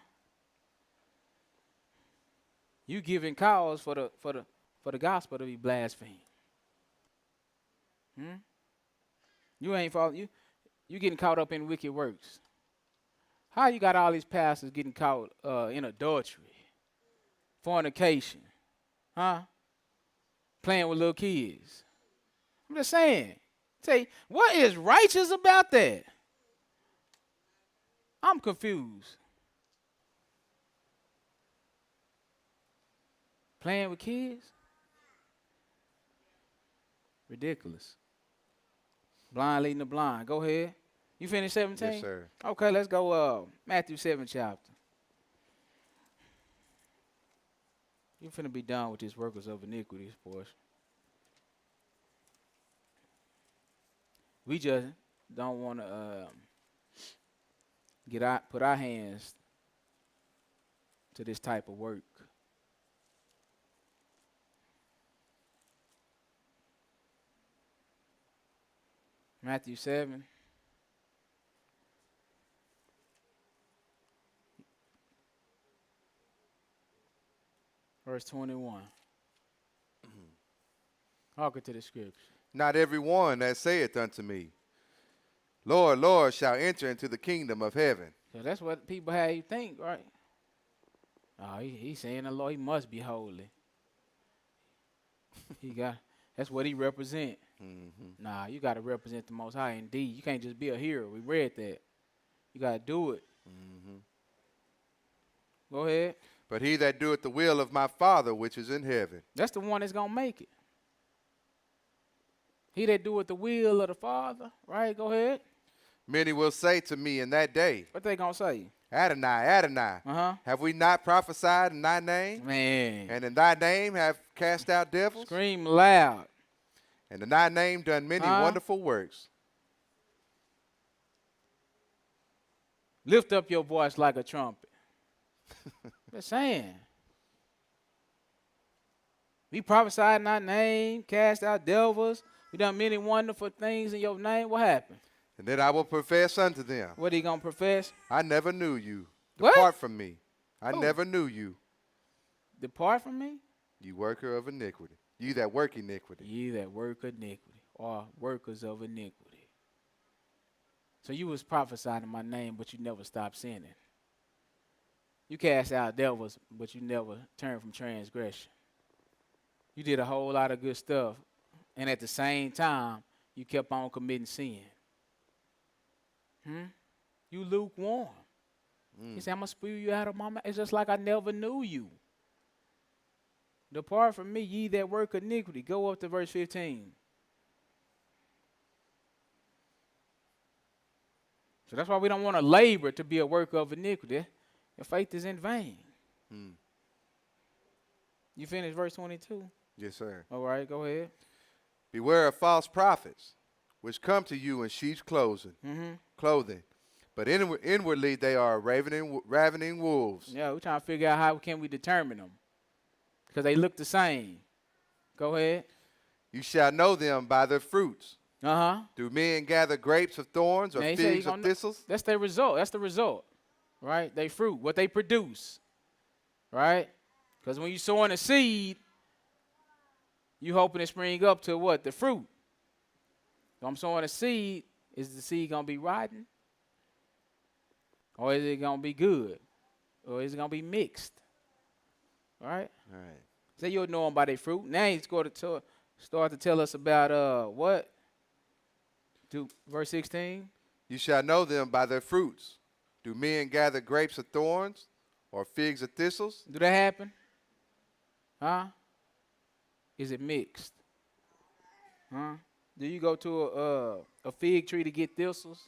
You giving cause for the gospel to be blasphemed. You ain't following. You getting caught up in wicked works. How you got all these pastors getting caught in adultery, fornication, playing with little kids? I'm just saying. Say, what is righteous about that? I'm confused. Playing with kids? Ridiculous. Blind leading the blind. Go ahead. You finished 17? Yes, sir. Okay, let's go Matthew 7 chapter. You're finna be done with this workers of iniquity portion. We just don't want to put our hands to this type of work. Matthew 7. Verse 21. Hearken to the scripture. Not every one that saith unto me, Lord, Lord, shall enter into the kingdom of heaven. So that's what people have you think, right? Oh, he's saying the Lord, he must be holy. That's what he represent. Mm-hmm. Nah, you got to represent the Most High indeed. You can't just be a hero. We read that. You got to do it. Mm-hmm. Go ahead. But he that doeth the will of my Father which is in heaven. That's the one that's going to make it. He that doeth the will of the Father, right? Go ahead. Many will say to me in that day, What they going to say? Adonai, Adonai, Uh-huh. have we not prophesied in thy name? Man. And in thy name have cast out devils? Scream loud. And in thy name done many wonderful works. Lift up your voice like a trumpet. Just saying. We prophesied in thy name, cast out devils. We done many wonderful things in your name. What happened? And then I will profess unto them, What are you going to profess? I never knew you. What? Depart from me. I Who? never knew you, Depart from me? you worker of iniquity. You that work iniquity. Ye that work iniquity, or workers of iniquity. So you was prophesying in my name, but you never stopped sinning. You cast out devils, but you never turned from transgression. You did a whole lot of good stuff, and at the same time, you kept on committing sin. You lukewarm. He said, I'm going to spew you out of my mouth. It's just like I never knew you. Depart from me, ye that work iniquity. Go up to verse 15. So that's why we don't want to labor to be a worker of iniquity. Your faith is in vain. You finished verse 22? Yes, sir. All right, go ahead. Beware of false prophets, which come to you in sheep's clothing, but inwardly they are ravening wolves. Yeah, we're trying to figure out how can we determine them. Because they look the same. Go ahead. You shall know them by their fruits. Uh-huh. Do men gather grapes of thorns or Now, he figs said of thistles? That's their result. That's the result. Right? They fruit, what they produce. Right? Because when you're sowing a seed, you hoping it spring up to what? The fruit. So I'm sowing a seed. Is the seed going to be rotten? Or is it going to be good? Or is it going to be mixed? Right? All right. So you'll know them by their fruit. Now he's going to start to tell us about what? Verse 16. You shall know them by their fruits. Do men gather grapes of thorns or figs of thistles? Do that happen? Huh? Is it mixed? Huh? Do you go to a fig tree to get thistles?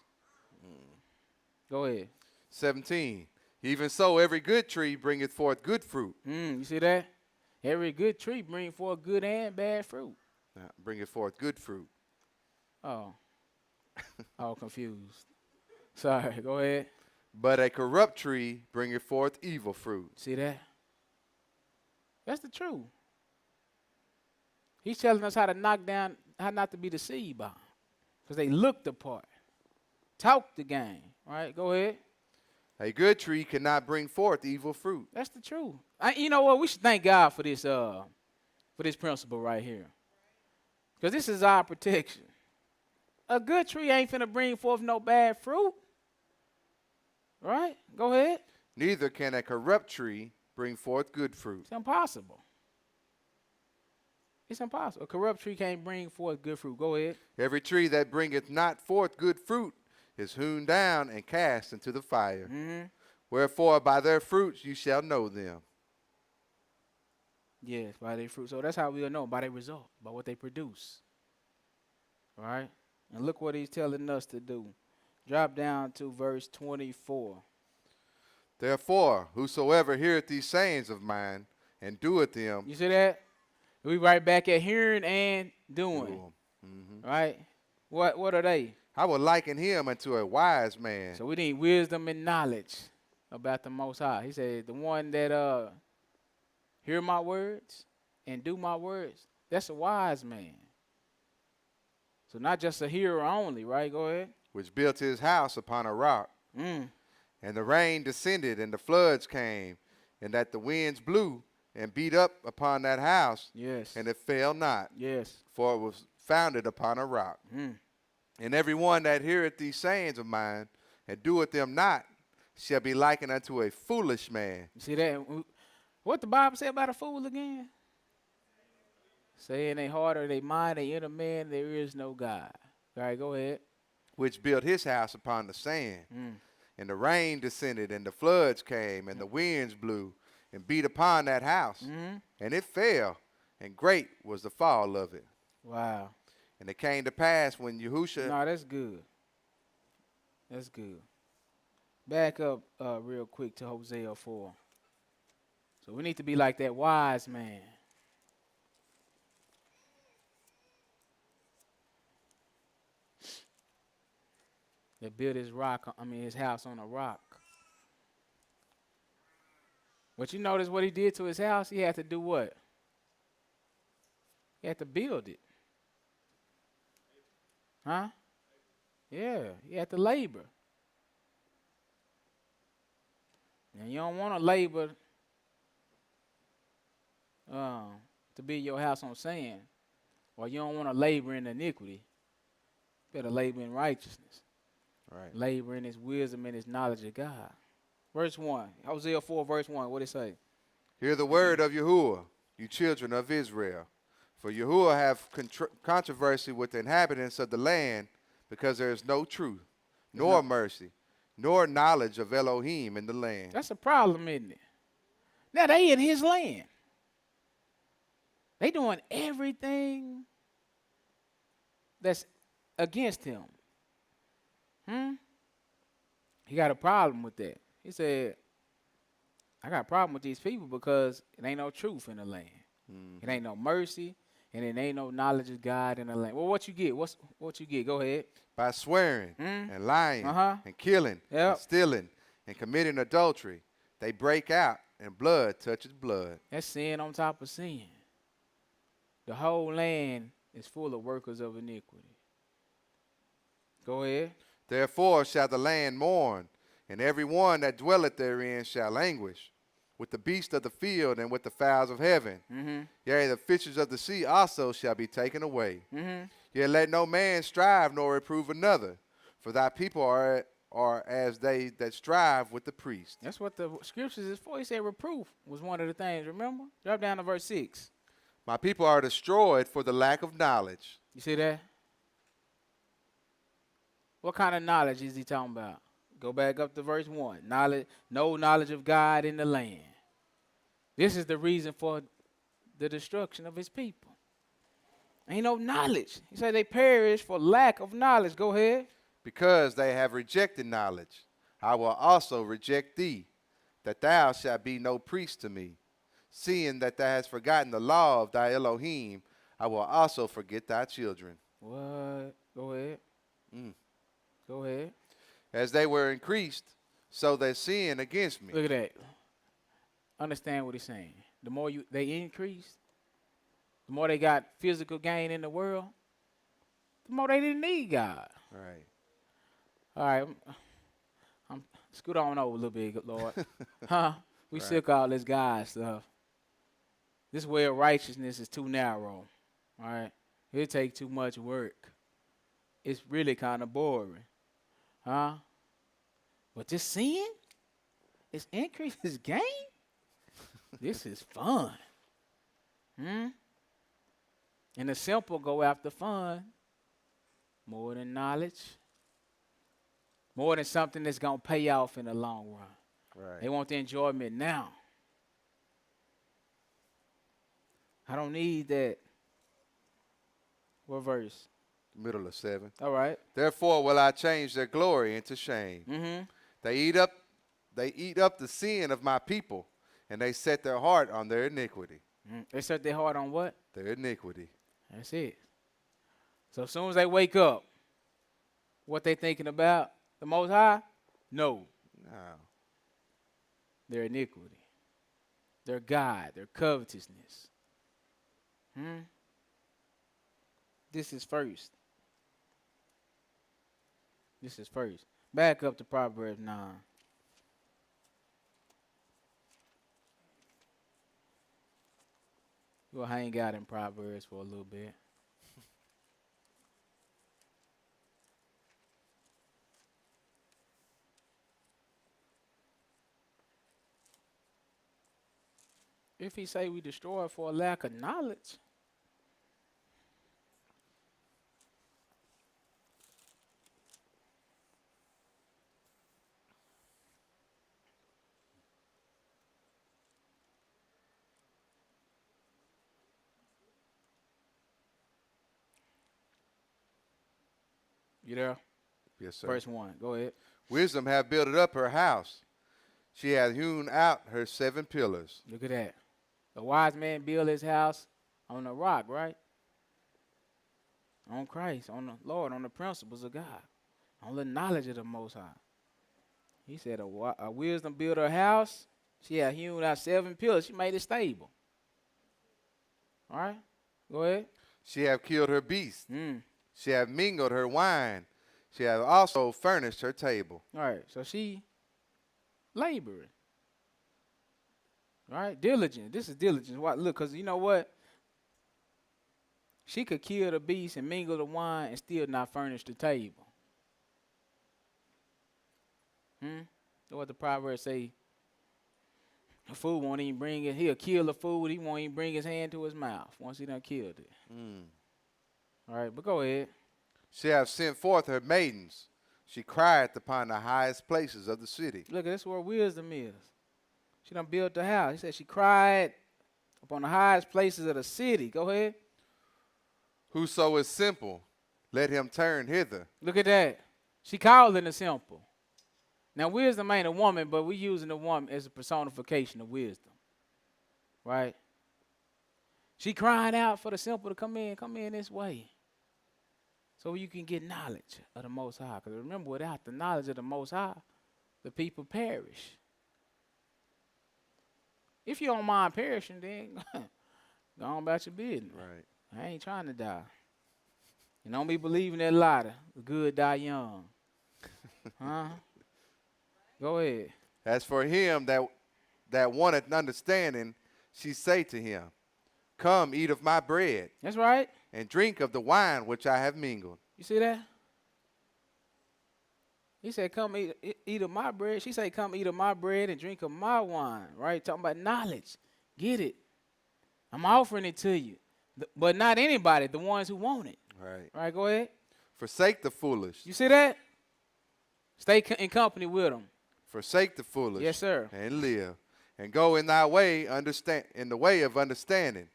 Go ahead. 17. Even so, every good tree bringeth forth good fruit. You see that? Every good tree brings forth good and bad fruit. Bringeth forth good fruit. Oh. All confused. Sorry, go ahead. But a corrupt tree bringeth forth evil fruit. See that? That's the truth. He's telling us how to knock down, how not to be deceived by them. Because they look the part. Talk the game. Right? Go ahead. A good tree cannot bring forth evil fruit. That's the truth. You know what? We should thank God for this principle right here. Because this is our protection. A good tree ain't finna bring forth no bad fruit. Right? Go ahead. Neither can a corrupt tree bring forth good fruit. It's impossible. It's impossible. A corrupt tree can't bring forth good fruit. Go ahead. Every tree that bringeth not forth good fruit is hewn down and cast into the fire. Wherefore by their fruits you shall know them. Yes, by their fruit. So that's how we'll know, by their result, by what they produce. All right? And look what he's telling us to do. Drop down to verse 24. Therefore, whosoever heareth these sayings of mine and doeth them. You see that? We right back at hearing and doing. Right? What are they? I will liken him unto a wise man. So we need wisdom and knowledge about the Most High. He said, the one that hear my words and do my words, that's a wise man. So not just a hearer only, right? Go ahead. Which built his house upon a rock. And the rain descended and the floods came, and that the winds blew and beat up upon that house. Yes. And it fell not. Yes. For it was founded upon a rock. And every one that heareth these sayings of mine and doeth them not shall be likened unto a foolish man. You see that? What the Bible say about a fool again? Say in their heart or their mind, they inner man, there is no God. All right, go ahead. Which built his house upon the sand. Mm. And the rain descended, and the floods came, and the winds blew, and beat upon that house. Mm-hmm. And it fell, and great was the fall of it. Wow. And it came to pass when Yahusha... No, that's good. That's good. Back up real quick to Hosea 4. So we need to be like that wise man. That built his house on a rock. But you notice what he did to his house? He had to do what? He had to build it. Huh? Yeah, he had to labor. And you don't want to labor to build your house on sand. Or you don't want to labor in iniquity. You better labor in righteousness. Right. Labor in his wisdom and his knowledge of God. Verse 1. Hosea 4, verse 1. What did it say? Hear the word of Yahuwah, you children of Israel. For Yahuwah have controversy with the inhabitants of the land, because there is no truth, nor mercy, nor knowledge of Elohim in the land. That's a problem, isn't it? Now they in his land. They doing everything that's against him. He got a problem with that. He said, I got a problem with these people because it ain't no truth in the land. It ain't no mercy, and it ain't no knowledge of God in the land. Well, what you get? What you get? Go ahead. By swearing and lying and killing and stealing and committing adultery, they break out, and blood touches blood. That's sin on top of sin. The whole land is full of workers of iniquity. Go ahead. Therefore shall the land mourn, and every one that dwelleth therein shall languish, with the beasts of the field and with the fowls of heaven. Yea, the fishes of the sea also shall be taken away. Yet let no man strive nor reprove another, for thy people are as they that strive with the priest. That's what the scriptures is for. He said reproof was one of the things, remember? Drop down to verse 6. My people are destroyed for the lack of knowledge. You see that? What kind of knowledge is he talking about? Go back up to verse 1. Knowledge, no knowledge of God in the land. This is the reason for the destruction of his people. Ain't no knowledge. He said they perish for lack of knowledge. Go ahead. Because they have rejected knowledge, I will also reject thee, that thou shalt be no priest to me. Seeing that thou hast forgotten the law of thy Elohim, I will also forget thy children. What? Go ahead. Go ahead. As they were increased, so they sin against me. Look at that. Understand what he's saying. The more they increase, the more they got physical gain in the world, the more they didn't need God. Right. All right. I'm scoot on over a little bit, Lord. We sick of all this God stuff. This way of righteousness is too narrow. All right. It takes too much work. It's really kind of boring. But this sin, this increase, this gain, this is fun. And the simple go after fun more than knowledge, more than something that's going to pay off in the long run. Right. They want the enjoyment now. I don't need that. What verse? Middle of 7. All right. Therefore will I change their glory into shame. They eat up the sin of my people, and they set their heart on their iniquity. They set their heart on what? Their iniquity. That's it. So as soon as they wake up, what they thinking about? The Most High? No. Their iniquity. Their God. Their covetousness. This is first. This is first. Back up to Proverbs 9. We'll hang out in Proverbs for a little bit. If he say we destroy for a lack of knowledge, you there? Yes, sir. Verse 1. Go ahead. Wisdom hath builded up her house. She hath hewn out her 7 pillars. Look at that. The wise man built his house on the rock, right? On Christ, on the Lord, on the principles of God, on the knowledge of the Most High. He said a wisdom built her house. She had hewn out 7 pillars. She made it stable. All right? Go ahead. She hath killed her beast. Mm. She hath mingled her wine. She hath also furnished her table. All right. So she laboring. All right? Diligent. This is diligence. Look, because you know what? She could kill the beast and mingle the wine and still not furnish the table. What the Proverbs say? The food won't even bring it. He'll kill the food. He won't even bring his hand to his mouth once he done killed it. All right, but go ahead. She hath sent forth her maidens. She crieth upon the highest places of the city. Look, that's where wisdom is. She done built the house. He said she cried upon the highest places of the city. Go ahead. Whoso is simple, let him turn hither. Look at that. She calling the simple. Now, wisdom ain't a woman, but we using the woman as a personification of wisdom. Right? She crying out for the simple to come in this way. So you can get knowledge of the Most High. Because remember, without the knowledge of the Most High, the people perish. If you don't mind perishing, then go on about your business. Right. I ain't trying to die. And don't be believing that lie, the good die young. Huh? Go ahead. As for him that wanteth understanding, she say to him, Come, eat of my bread, That's right. and drink of the wine which I have mingled. You see that? He said, come eat of my bread. She said, come eat of my bread and drink of my wine. Right? Talking about knowledge. Get it. I'm offering it to you. But not anybody, the ones who want it. Right. All right, go ahead. Forsake the foolish. You see that? Stay in company with them. Forsake the foolish. Yes, sir. And live. And go in thy way, in the way of understanding.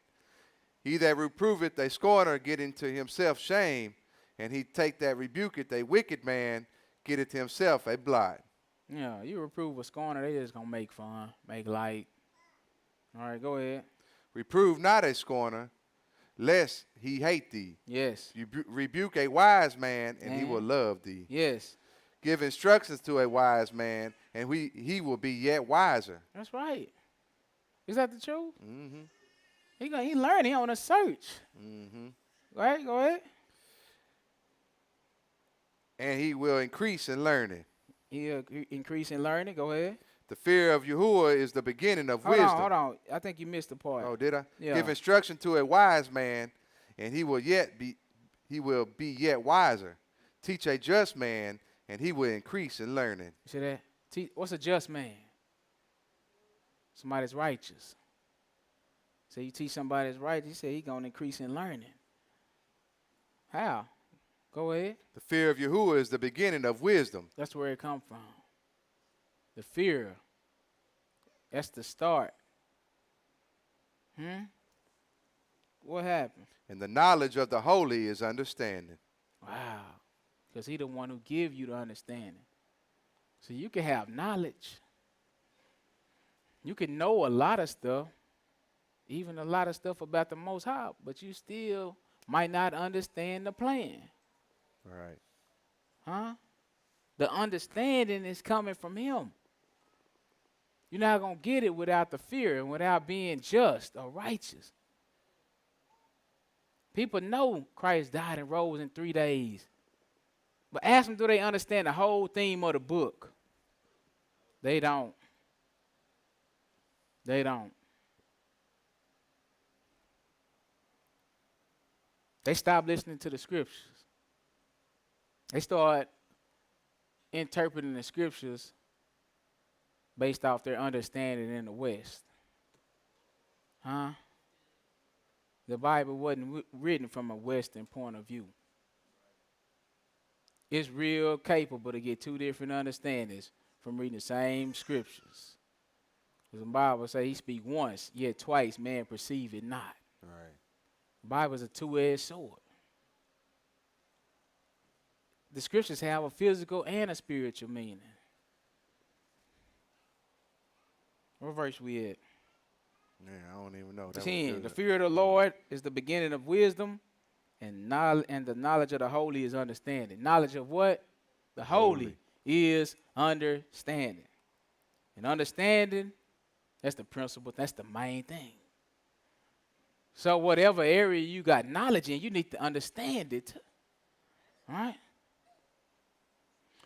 He that reproveth a scorner getteth to himself shame, and he take that rebuketh a wicked man getteth to himself a blot. Yeah, you reprove a scorner, they just gonna make fun, make light. All right, go ahead. Reprove not a scorner, lest he hate thee. Yes. You rebuke a wise man, and he will love thee. Yes. Give instructions to a wise man, and he will be yet wiser. That's right. Is that the truth? Mm-hmm. He learning. He on a search. Mm-hmm. Right? Go ahead. And he will increase in learning. He'll increase in learning. Go ahead. The fear of Yahuwah is the beginning of wisdom. Hold on. I think you missed the part. Oh, did I? Yeah. Give instruction to a wise man, and he will be yet wiser. Teach a just man, and he will increase in learning. You see that? What's a just man? Somebody that's righteous. So you teach somebody that's righteous, he said he's going to increase in learning. How? Go ahead. The fear of Yahuwah is the beginning of wisdom. That's where it comes from. The fear. That's the start. What happened? And the knowledge of the holy is understanding. Wow. Because he the one who give you the understanding. So you can have knowledge. You can know a lot of stuff, even a lot of stuff about the Most High, but you still might not understand the plan. Right. Huh? The understanding is coming from him. You're not going to get it without the fear and without being just or righteous. People know Christ died and rose in 3 days. But ask them, do they understand the whole theme of the book? They don't. They don't. They stop listening to the scriptures. They start interpreting the scriptures based off their understanding in the West. Huh? The Bible wasn't written from a Western point of view. It's real capable to get two different understandings from reading the same scriptures. Because the Bible says he speak once, yet twice man perceive it not. Right. The Bible is a two-edged sword. The scriptures have a physical and a spiritual meaning. What verse we at? Yeah, I don't even know. That was 10. good. The fear of the Lord is the beginning of wisdom, and the knowledge of the holy is understanding. Knowledge of what? The holy is understanding. And understanding, that's the principle, that's the main thing. So whatever area you got knowledge in, you need to understand it. All right?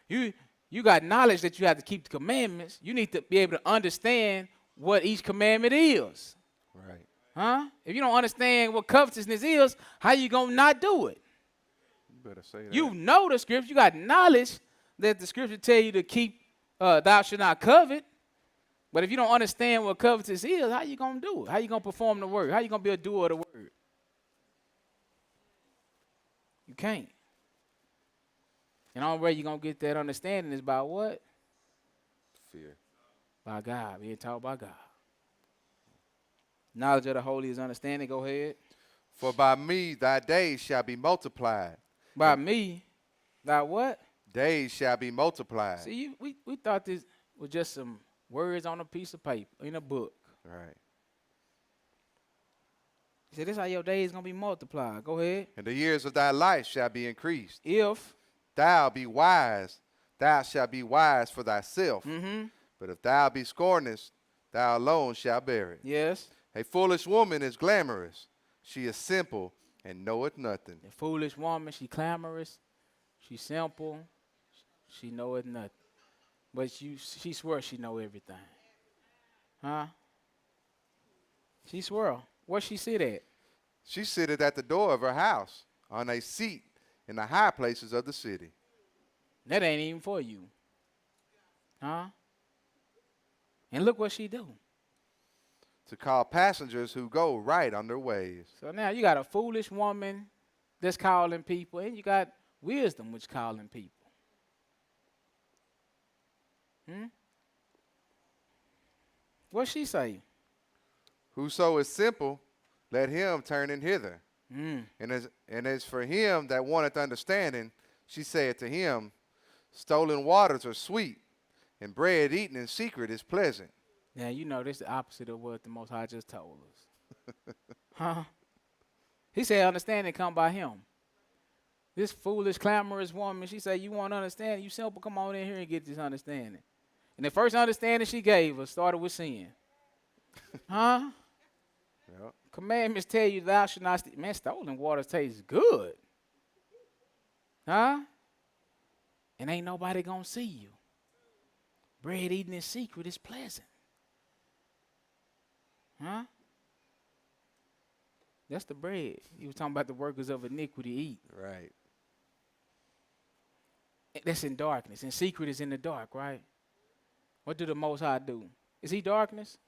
You got knowledge that you have to keep the commandments. You need to be able to understand what each commandment is. Right. Huh? If you don't understand what covetousness is, how you going to not do it? You better say that. You know the scripture. You got knowledge that the scripture tell you to keep, thou shalt not covet. But if you don't understand what covetous is, how you going to do it? How you going to perform the word? How you going to be a doer of the word? You can't. And the only way you're going to get that understanding is by what? Fear. By God. Being taught by God. Knowledge of the holy is understanding. Go ahead. For by me thy days shall be multiplied. By me, thy what? Days shall be multiplied. See, we thought this was just some words on a piece of paper, in a book. Right. He said, this is how your days going to be multiplied. Go ahead. And the years of thy life shall be increased. If Thou be wise, thou shalt be wise for thyself. But if thou be scornest, thou alone shalt bear it. yes, A foolish woman is glamorous. She is simple and knoweth nothing. a foolish woman, she clamorous, she simple, she knoweth nothing. But she swears she know everything. Huh? She swear. Where she sit at? She sitteth at the door of her house on a seat in the high places of the city. That ain't even for you. Huh? And look what she do. To call passengers who go right on their ways. So now you got a foolish woman that's calling people, and you got wisdom which calling people. What she say? Whoso is simple, let him turn in hither. Mm. And as for him that wanteth understanding, she said to him, stolen waters are sweet, and bread eaten in secret is pleasant. Now, you know this is the opposite of what the Most High just told us. Huh? He said understanding come by him. This foolish, clamorous woman, she said, you want to understand? You simple, come on in here and get this understanding. And the first understanding she gave us started with sin. Huh? Yep. Commandments tell you thou shalt not steal. Man, stolen water tastes good. Huh? And ain't nobody going to see you. Bread eaten in secret is pleasant. Huh? That's the bread. He was talking about the workers of iniquity eat. Right. That's in darkness. And secret is in the dark, right? What do the Most High do? Is he darkness?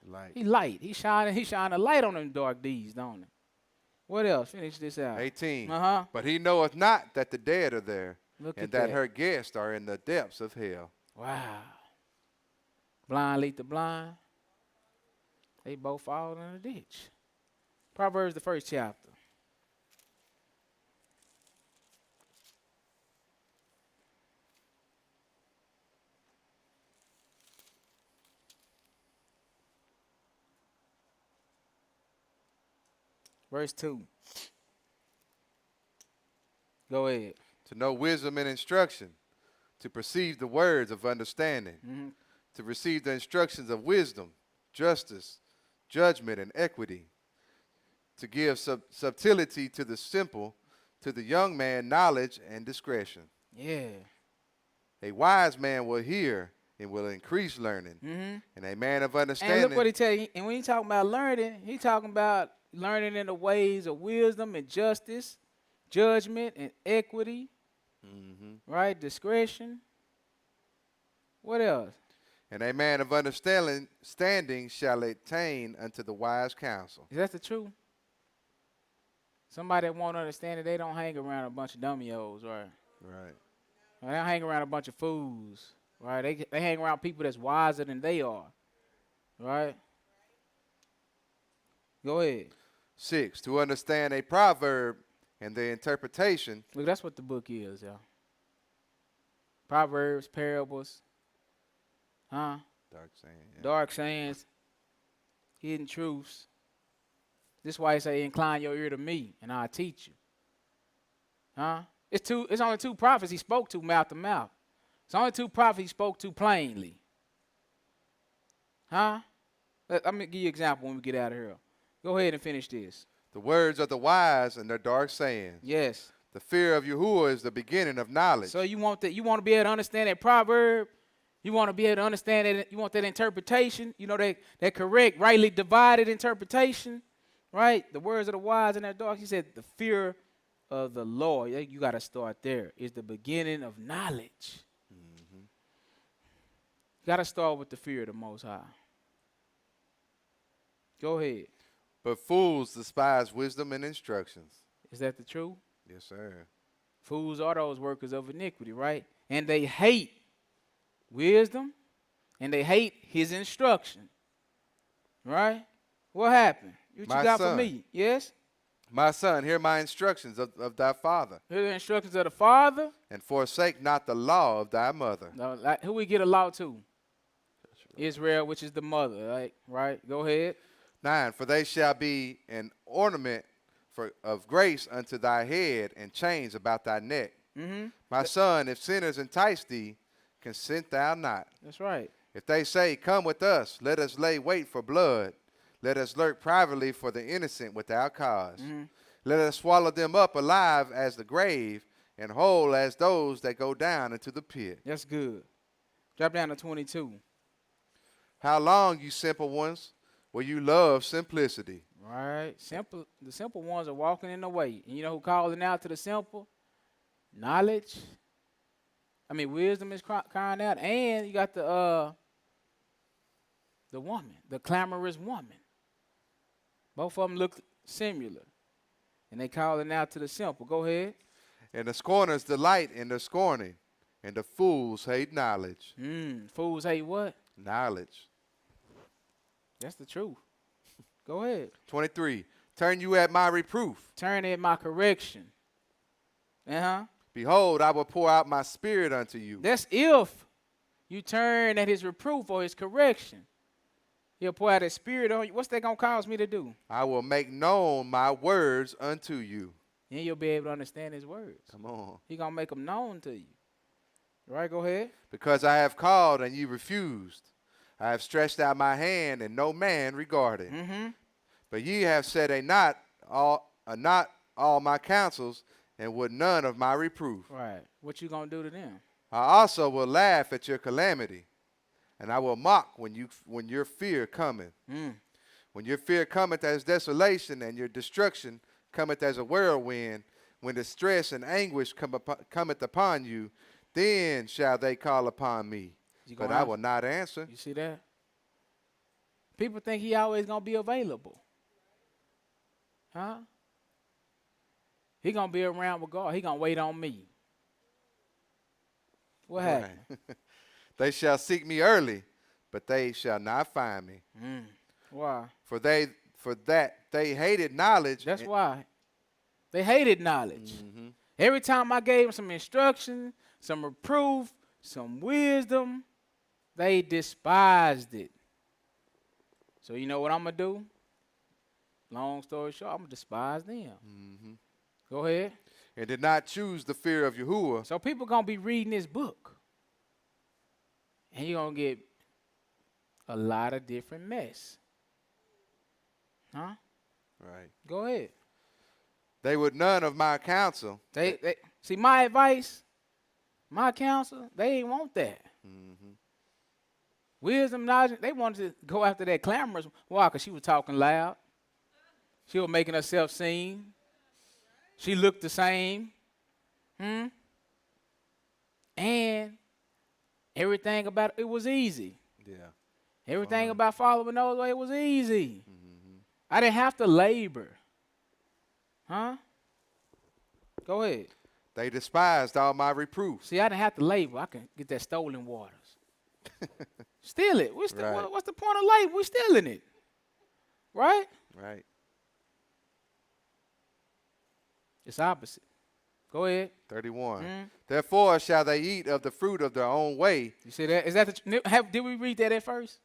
Light. He light. He shining a light on them dark deeds, don't he? What else? Finish this out. 18. Uh-huh. But he knoweth not that the dead are there, Look and at that that. her guests are in the depths of hell. Wow. Blind lead the blind. They both fall in the ditch. Proverbs, the 1st chapter. Verse 2. Go ahead. To know wisdom and instruction, to perceive the words of understanding, Mm-hmm. to receive the instructions of wisdom, justice, judgment, and equity, to give subtlety to the simple, to the young man knowledge and discretion. Yeah. A wise man will hear and will increase learning, Mm-hmm. and a man of And understanding. look what he tell you. And when he talking about learning, he talking about learning in the ways of wisdom and justice, judgment and equity, Mhm. right? Discretion. What else? And a man of understanding shall attain unto the wise counsel. Is that the truth? Somebody that won't understand it, they don't hang around a bunch of dummy-os, right? Right. They don't hang around a bunch of fools, right? They hang around people that's wiser than they are, right? Go ahead. 6, to understand a proverb and the interpretation. Look, that's what the book is, y'all. Proverbs, parables, huh? Dark saying. Yeah. Dark sayings, hidden truths. This is why he say, incline your ear to me, and I'll teach you. Huh? It's only 2 prophets he spoke to mouth to mouth. It's only 2 prophets he spoke to plainly. Huh? Let me give you an example when we get out of here. Go ahead and finish this. The words of the wise and their dark sayings. Yes. The fear of Yahuwah is the beginning of knowledge. So you want to be able to understand that proverb. You want to be able to understand it. You want that interpretation. You know, that correct, rightly divided interpretation. Right? The words of the wise and their dark. He said the fear of the Lord. You got to start there. Is the beginning of knowledge. Mm-hmm. You got to start with the fear of the Most High. Go ahead. But fools despise wisdom and instructions. Is that the truth? Yes, sir. Fools are those workers of iniquity, right? And they hate wisdom and they hate his instruction. Right? What happened? What My you got son. for me? Yes? My son, hear my instructions of thy father, Hear the instructions of the Father. and forsake not the law of thy mother. No, who we get a law to? Israel, which is the mother, right? Go ahead. 9, for they shall be an ornament of grace unto thy head, and chains about thy neck. Mm-hmm. My son, if sinners entice thee, consent thou not. That's right. If they say, come with us, let us lay wait for blood. Let us lurk privately for the innocent without cause. Mm-hmm. Let us swallow them up alive as the grave, and whole as those that go down into the pit. That's good. Drop down to 22. How long, you simple ones, will you love simplicity? Right. The simple ones are walking in the way. And you know who calling out to the simple? Knowledge. Wisdom is crying out. And you got the woman, the clamorous woman. Both of them look similar. And they calling out to the simple. Go ahead. And the scorners delight in the scorning, and the fools hate knowledge. Fools hate what? Knowledge. That's the truth. Go ahead. 23, turn you at my reproof. Turn at my correction. Behold, I will pour out my spirit unto you. That's if you turn at his reproof or his correction. He'll pour out his spirit on you. What's that going to cause me to do? I will make known my words unto you. Then you'll be able to understand his words. Come on. He's going to make them known to you. Right, go ahead. Because I have called and you refused. I have stretched out my hand and no man regarded. Mm-hmm. But ye have said not all my counsels, and would none of my reproof. Right. What you going to do to them? I also will laugh at your calamity, and I will mock when your fear cometh. When your fear cometh as desolation, and your destruction cometh as a whirlwind, when distress and anguish cometh upon you, then shall they call upon me, but I will not answer. You see that? People think he always going to be available. Huh? He going to be around with God. He going to wait on me. What happened? They shall seek me early, but they shall not find me. Why? For that they hated knowledge. That's why. They hated knowledge. Mm-hmm. Every time I gave them some instruction, some reproof, some wisdom, they despised it. So you know what I'm going to do? Long story short, I'm going to despise them. Mm-hmm. Go ahead. And did not choose the fear of Yahuwah. So people going to be reading this book. And you're going to get a lot of different mess. Huh? Right. Go ahead. They would none of my counsel. They see, my advice, my counsel, they ain't want that. Mm-hmm. Wisdom, knowledge, they wanted to go after that clamorous. Why? Because she was talking loud. She was making herself seen. She looked the same. And everything about it was easy. Yeah. Everything about following those ways was easy. I didn't have to labor. Huh? Go ahead. They despised all my reproofs. See, I didn't have to labor. I can get that stolen waters. Steal it. Right. What's the point of labor? We're stealing it. Right? Right. It's opposite. Go ahead. 31. Therefore shall they eat of the fruit of their own way. You see that? Is that did we read that at first?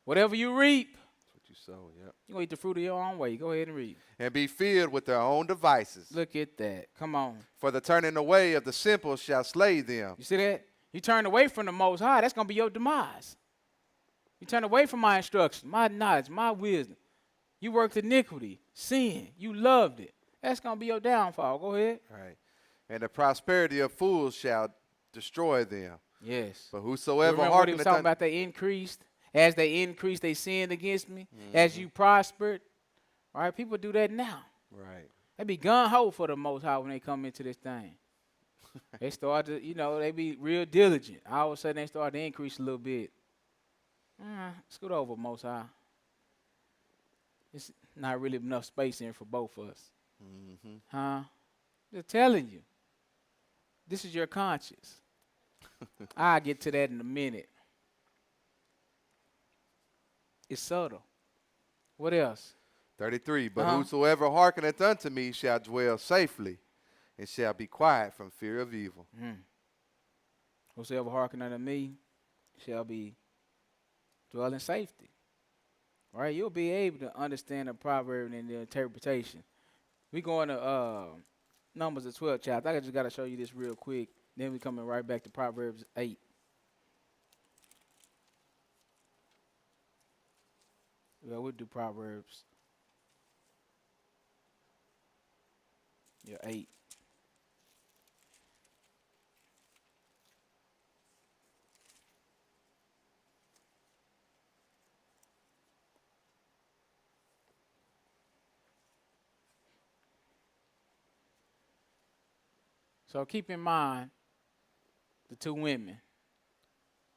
Whatever you reap, That's what you sow, yep. you're going to eat the fruit of your own way. Go ahead and read. And be filled with their own devices. Look at that. Come on. For the turning away of the simple shall slay them. You see that? You turn away from the Most High, that's going to be your demise. You turn away from my instruction, my knowledge, my wisdom. You worked iniquity, sin. You loved it. That's going to be your downfall. Go ahead. Right. And the prosperity of fools shall destroy them. Yes. But whosoever Remember what he hearkeneth was talking unto about? They increased. As they increased, they sinned against me. As you prospered. All right, people do that now. Right. They be gun-ho for the Most High when they come into this thing. They start to, they be real diligent. All of a sudden, they start to increase a little bit. Scoot over, Most High. It's not really enough space in here for both of us. Huh? Just telling you. This is your conscience. I'll get to that in a minute. It's subtle. What else? 33. But whosoever hearkeneth unto me shall dwell safely, and shall be quiet from fear of evil. Whosoever hearken unto me shall be dwell in safety. All right, you'll be able to understand the proverb and the interpretation. We going to Numbers, the 12th chapter. I just got to show you this real quick. Then we coming right back to Proverbs 8. Well, we'll do Proverbs. 8. So keep in mind the two women.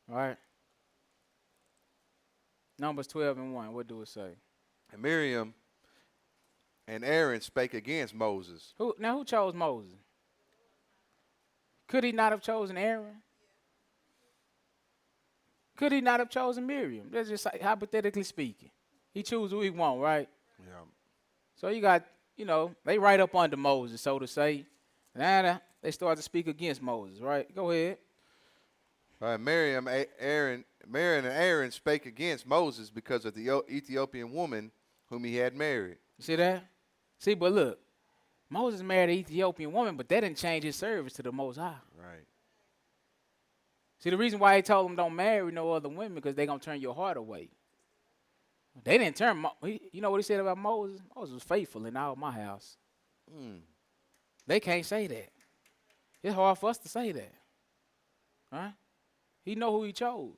All right. Numbers 12 and 1. What do it say? And Miriam and Aaron spake against Moses. Who chose Moses? Could he not have chosen Aaron? Could he not have chosen Miriam? That's just hypothetically speaking. He choose who he want, right? Yeah. So you got, they right up under Moses, so to say. Now they start to speak against Moses, right? Go ahead. Miriam and Aaron spake against Moses because of the Ethiopian woman whom he had married. You see that? See, but look, Moses married an Ethiopian woman, but that didn't change his service to the Most High. Right. See, the reason why he told them don't marry no other women because they're going to turn your heart away. They didn't turn, you know what he said about Moses? Moses was faithful in all my house. They can't say that. It's hard for us to say that. Right? He know who he chose.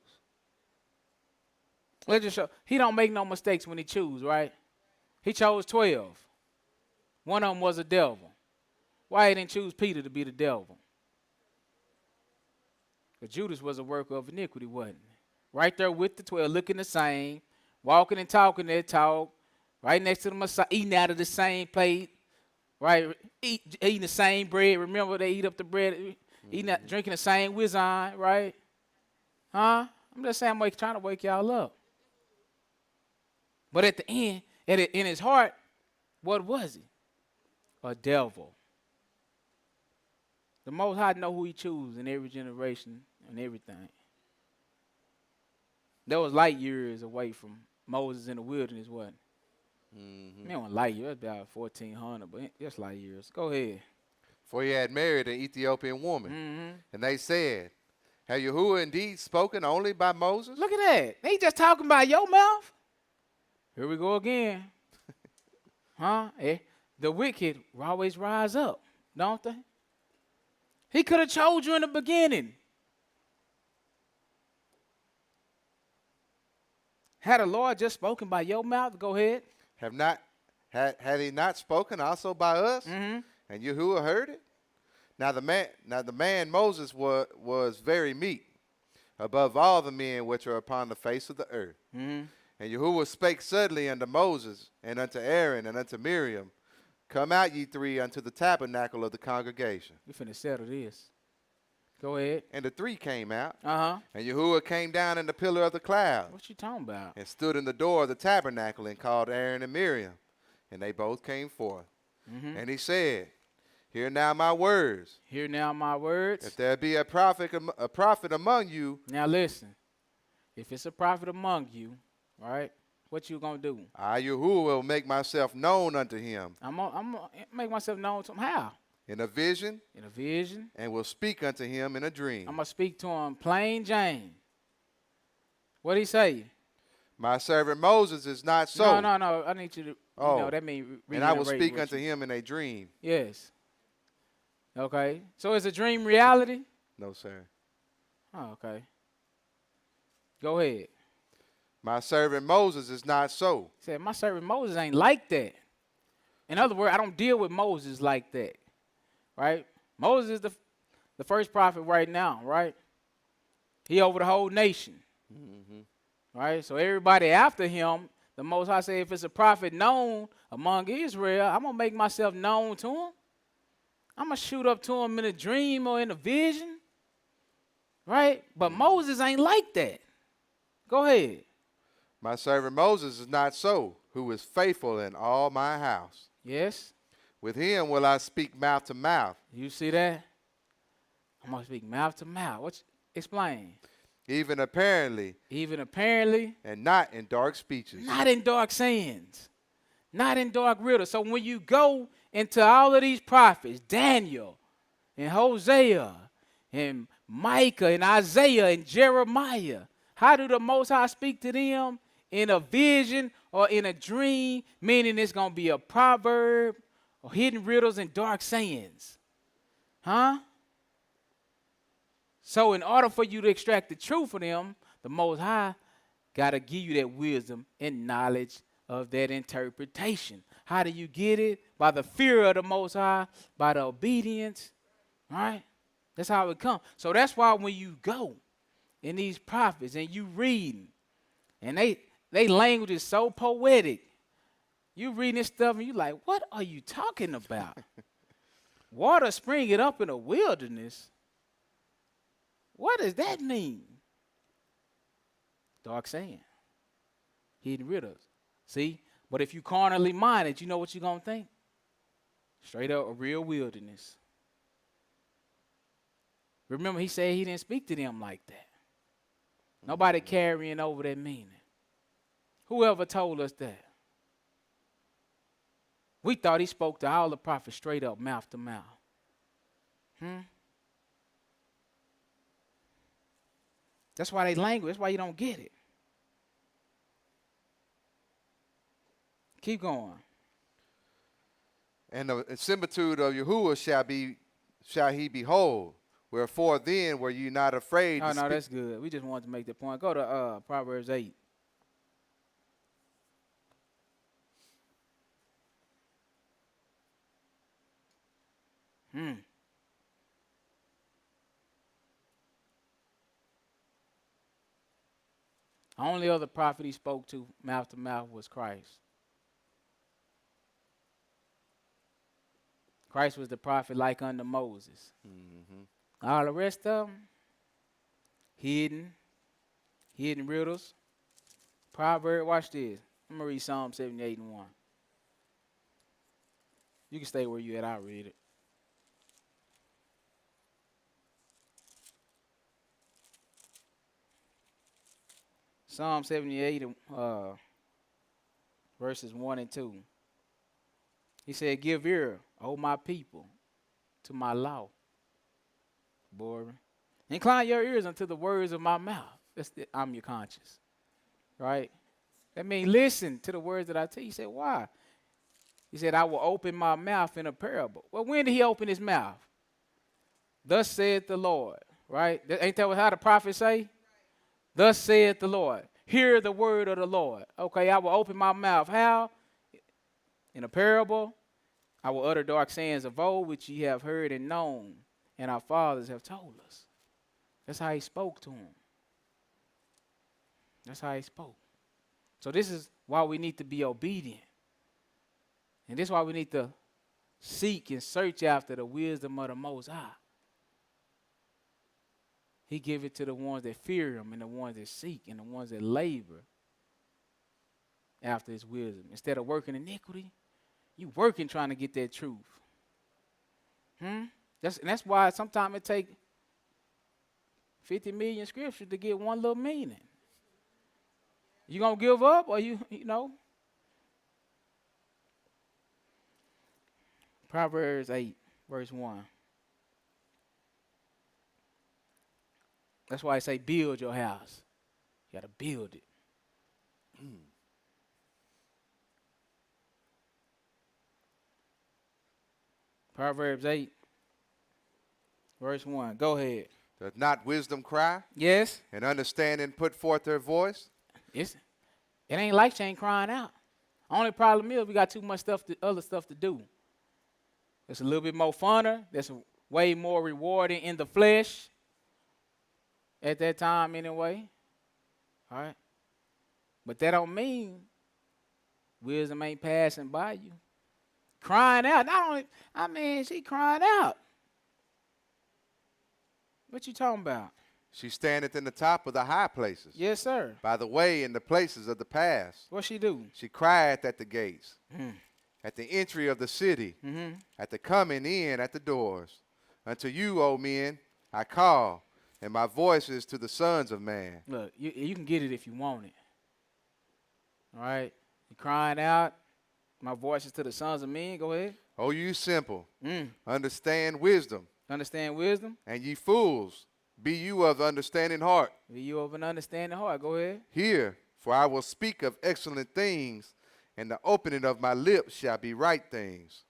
Let's just show. He don't make no mistakes when he choose, right? He chose 12. One of them was a devil. Why he didn't choose Peter to be the devil? Because Judas was a worker of iniquity, wasn't he? Right there with the 12, looking the same, walking and talking that talk, right next to the Messiah, eating out of the same plate, right? Eating the same bread. Remember, they eat up the bread, drinking the same wizard, right? Huh? I'm just saying, I'm trying to wake y'all up. But at the end, in his heart, what was he? A devil. The Most High know who he chooses in every generation and everything. That was light years away from Moses in the wilderness, wasn't it? Man, light years, about 1,400, but just light years. Go ahead. For he had married an Ethiopian woman. And they said, have Yahuwah indeed spoken only by Moses? Look at that. They just talking by your mouth. Here we go again. The wicked always rise up, don't they? He could have told you in the beginning. Had the Lord just spoken by your mouth? Go ahead. Had he not spoken also by us? And Yahuwah heard it? Now the man Moses was very meek, above all the men which are upon the face of the earth. Mm-hmm. And Yahuwah spake suddenly unto Moses, and unto Aaron, and unto Miriam, Come out ye three unto the tabernacle of the congregation. We finna settle this. Go ahead. And the three came out. Uh-huh. And Yahuwah came down in the pillar of the cloud, What you talking about? and stood in the door of the tabernacle, and called Aaron and Miriam. And they both came forth. Mm-hmm. And he said, Hear now my words. Hear now my words. If there be a prophet among you, Now listen. If it's a prophet among you, right, what you gonna do? I, Yahuwah, will make myself known unto him I'm gonna make myself known to him. How? in a vision, In a vision. and will speak unto him in a dream. I'm gonna speak to him plain Jane. What'd he say? My servant Moses is not so. No. I need you to. That means. And I will speak unto him in a dream. Yes. Okay. So is a dream reality? No, sir. Oh, okay. Go ahead. My servant Moses is not so. He said, my servant Moses ain't like that. In other words, I don't deal with Moses like that. Right? Moses is the first prophet right now, right? He over the whole nation. Mm-hmm. Right? So everybody after him, the Most High say, if it's a prophet known among Israel, I'm going to make myself known to him. I'm going to shoot up to him in a dream or in a vision. Right? But Moses ain't like that. Go ahead. My servant Moses is not so, who is faithful in all my house. Yes. With him will I speak mouth to mouth. You see that? I'm going to speak mouth to mouth. Explain. Even apparently, and not in dark speeches. Not in dark sayings. Not in dark riddles. So when you go into all of these prophets, Daniel and Hosea and Micah and Isaiah and Jeremiah, how do the Most High speak to them? In a vision or in a dream, meaning it's going to be a proverb or hidden riddles and dark sayings. Huh? So in order for you to extract the truth from them, the Most High got to give you that wisdom and knowledge of that interpretation. How do you get it? By the fear of the Most High, by the obedience, right? That's how it comes. So that's why when you go in these prophets and you reading, and they language is so poetic, you reading this stuff and you like, what are you talking about? Water springing up in a wilderness. What does that mean? Dark saying. Hidden riddles. See? But if you carnally minded, you know what you're going to think? Straight up a real wilderness. Remember, he said he didn't speak to them like that. Nobody carrying over that meaning. Whoever told us that? We thought he spoke to all the prophets straight up, mouth to mouth. That's why they language. That's why you don't get it. Keep going. And the similitude of Yahuwah shall he behold. Wherefore then were you not afraid Oh, to no, speak? that's good. We just wanted to make that point. Go to Proverbs 8. Only other prophet he spoke to mouth was Christ. Christ was the prophet like unto Moses. Mm-hmm. All the rest of them, hidden riddles. Proverb, watch this. I'm going to read Psalm 78 and 1. You can stay where you at. I'll read it. Psalm 78, verses 1 and 2. He said, give ear, O my people, to my law. Boring. Incline your ears unto the words of my mouth. I'm your conscience. Right? That means listen to the words that I tell you. He said, why? He said, I will open my mouth in a parable. Well, when did he open his mouth? Thus saith the Lord. Right? Ain't that how the prophets say? Thus saith the Lord. Hear the word of the Lord. Okay, I will open my mouth. How? In a parable. I will utter dark sayings of old, which ye have heard and known, and our fathers have told us. That's how he spoke to him. That's how he spoke. So this is why we need to be obedient. And this is why we need to seek and search after the wisdom of the Most High. He give it to the ones that fear him and the ones that seek and the ones that labor after his wisdom. Instead of working iniquity, you working trying to get that truth. That's why sometimes it take 50 million scriptures to get one little meaning. You gonna give up, or you know? Proverbs 8, verse 1. That's why I say build your house. You gotta build it. Proverbs 8, verse 1. Go ahead. Does not wisdom cry? Yes. And understanding put forth her voice? It ain't like she ain't crying out. Only problem is we got too much other stuff to do. It's a little bit more funner. That's way more rewarding in the flesh at that time anyway. All right? But that don't mean wisdom ain't passing by you. Crying out. She crying out. What you talking about? She standeth in the top of the high places. Yes, sir. By the way in the places of the past. What she do? She crieth at the gates, at the entry of the city, at the coming in at the doors. Unto you, O men, I call, and my voice is to the sons of man. Look, you can get it if you want it. All right? You crying out. My voice is to the sons of men. Go ahead. O you simple, understand wisdom. Understand wisdom. And ye fools, be you of understanding heart. Be you of an understanding heart. Go ahead. Hear, for I will speak of excellent things, and the opening of my lips shall be right things.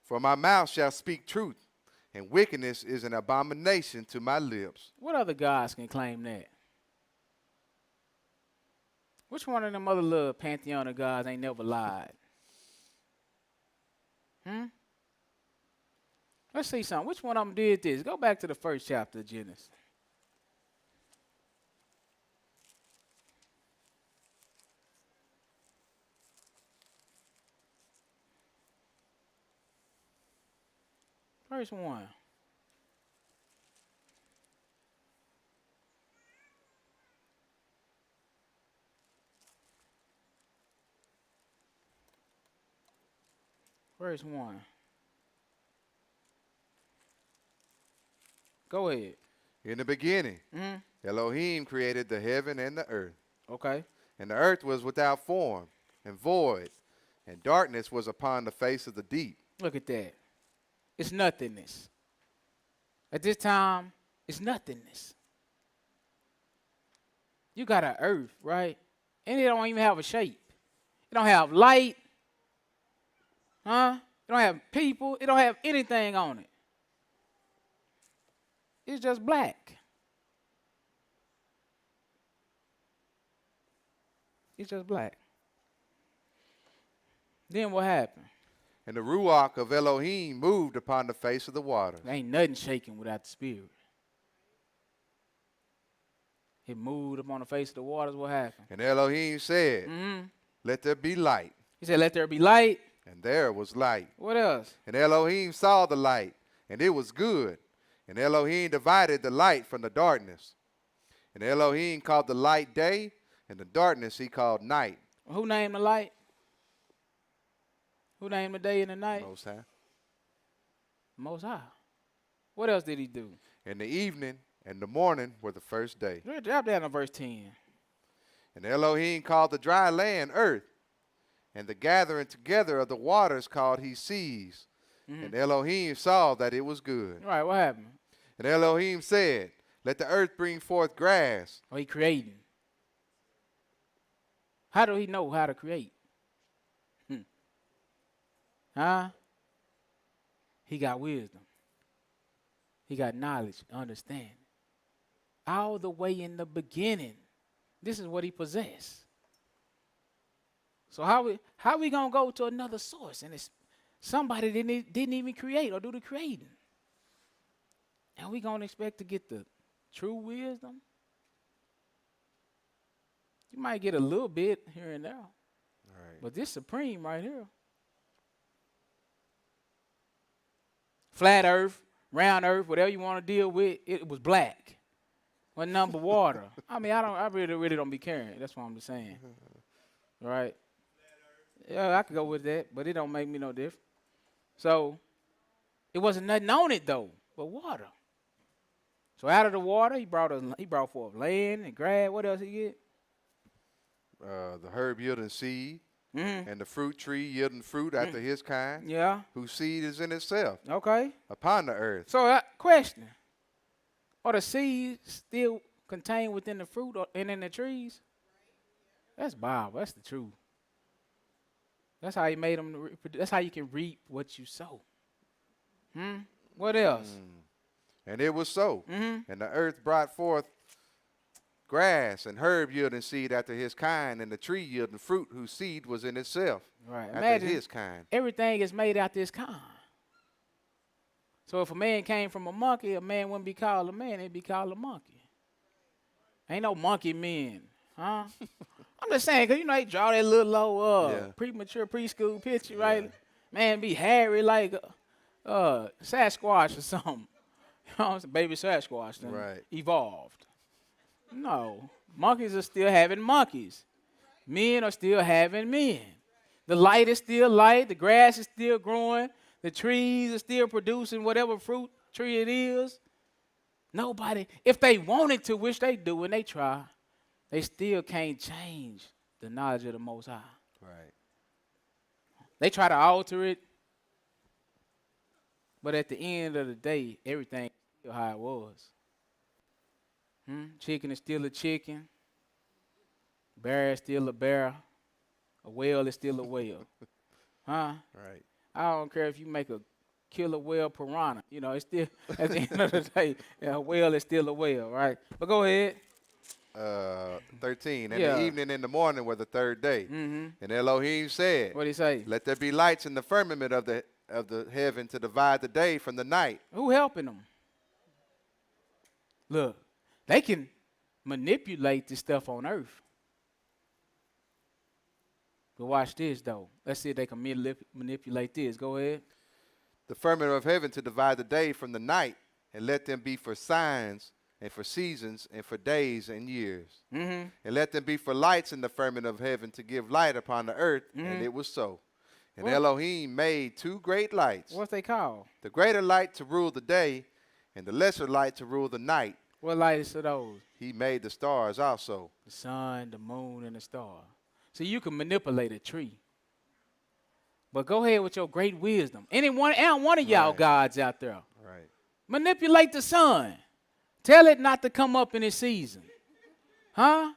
For my mouth shall speak truth, and wickedness is an abomination to my lips. What other gods can claim that? Which one of them other little pantheon of gods ain't never lied? Let's see something. Which one of them did this? Go back to the first chapter of Genesis. Verse 1. Verse 1. Go ahead. In the beginning, Elohim created the heaven and the earth. Okay. And the earth was without form and void, and darkness was upon the face of the deep. Look at that. It's nothingness. At this time, it's nothingness. You got an earth, right? And it don't even have a shape. It don't have light. It don't have people. It don't have anything on it. It's just black. It's just black. Then what happened? And the ruach of Elohim moved upon the face of the waters. There ain't nothing shaking without the spirit. It moved upon the face of the waters. What happened? And Elohim said, let there be light. He said, let there be light. And there was light. What else? And Elohim saw the light, and it was good. And Elohim divided the light from the darkness. And Elohim called the light day, and the darkness he called night. Who named the light? Who named the day and the night? Most High. Most High. What else did he do? And the evening and the morning were the first day. Drop down to verse 10. And Elohim called the dry land earth, and the gathering together of the waters called he seas. And Elohim saw that it was good. All right, what happened? And Elohim said, let the earth bring forth grass. Oh, he creating. How do he know how to create? He got wisdom. He got knowledge, understanding. All the way in the beginning, this is what he possessed. So how we gonna go to another source and it's somebody didn't even create or do the creating, and we gonna expect to get the true wisdom, you might get a little bit here and there. Right. But this supreme right here. Flat earth, round earth, whatever you want to deal with, it was black. Wasn't nothing but water. I mean, I really don't be caring. That's what I'm just saying. Right? Yeah, I could go with that, but it don't make me no different. So it wasn't nothing on it though, but water. So out of the water, he brought forth land and grass. What else he get? The herb yielding seed, Mm-hmm. and the fruit tree yielding fruit after his kind, Yeah. whose seed is in itself Okay. upon the earth. So question: are the seeds still contained within the fruit and in the trees? That's Bible. That's the truth. That's how he made them. That's how you can reap what you sow. What else? And it was so. Mm-hmm. And the earth brought forth grass and herb yielding seed after his kind, and the tree yielding fruit whose seed was in itself Right. after Imagine his kind. everything is made out this kind. So if a man came from a monkey, a man wouldn't be called a man, he'd be called a monkey. Ain't no monkey men, huh? I'm just saying, because, they draw that little low premature preschool picture, right? Yeah. Man be hairy like Sasquatch or something. It's a baby Sasquatch then Right. evolved. No. Monkeys are still having monkeys. Men are still having men. The light is still light. The grass is still growing. The trees are still producing whatever fruit tree it is. Nobody, if they wanted to, which they do and they try, they still can't change the knowledge of the Most High. Right. They try to alter it, but at the end of the day, everything is still how it was. Chicken is still a chicken. Bear is still a bear. A whale is still a whale. Huh? Right. I don't care if you make a killer whale piranha. It's still, at the end of the day, a whale is still a whale, right? But go ahead. 13. And Yeah. the evening and the morning were the third day. Mm-hmm. And Elohim said, What'd he say? let there be lights in the firmament of the heaven to divide the day from the night. Who helping them? Look, they can manipulate this stuff on earth. But watch this, though. Let's see if they can manipulate this. Go ahead. The firmament of heaven to divide the day from the night, and let them be for signs and for seasons and for days and years. Mm-hmm. And let them be for lights in the firmament of heaven to give light upon the earth. And it was so. And What? Elohim made two great lights. What's they called? The greater light to rule the day, and the lesser light to rule the night. What lights are those? He made the stars also. The sun, the moon, and the star. So you can manipulate a tree. But go ahead with your great wisdom. And one of y'all Right. gods out there. Right. Manipulate the sun. Tell it not to come up in its season. Huh?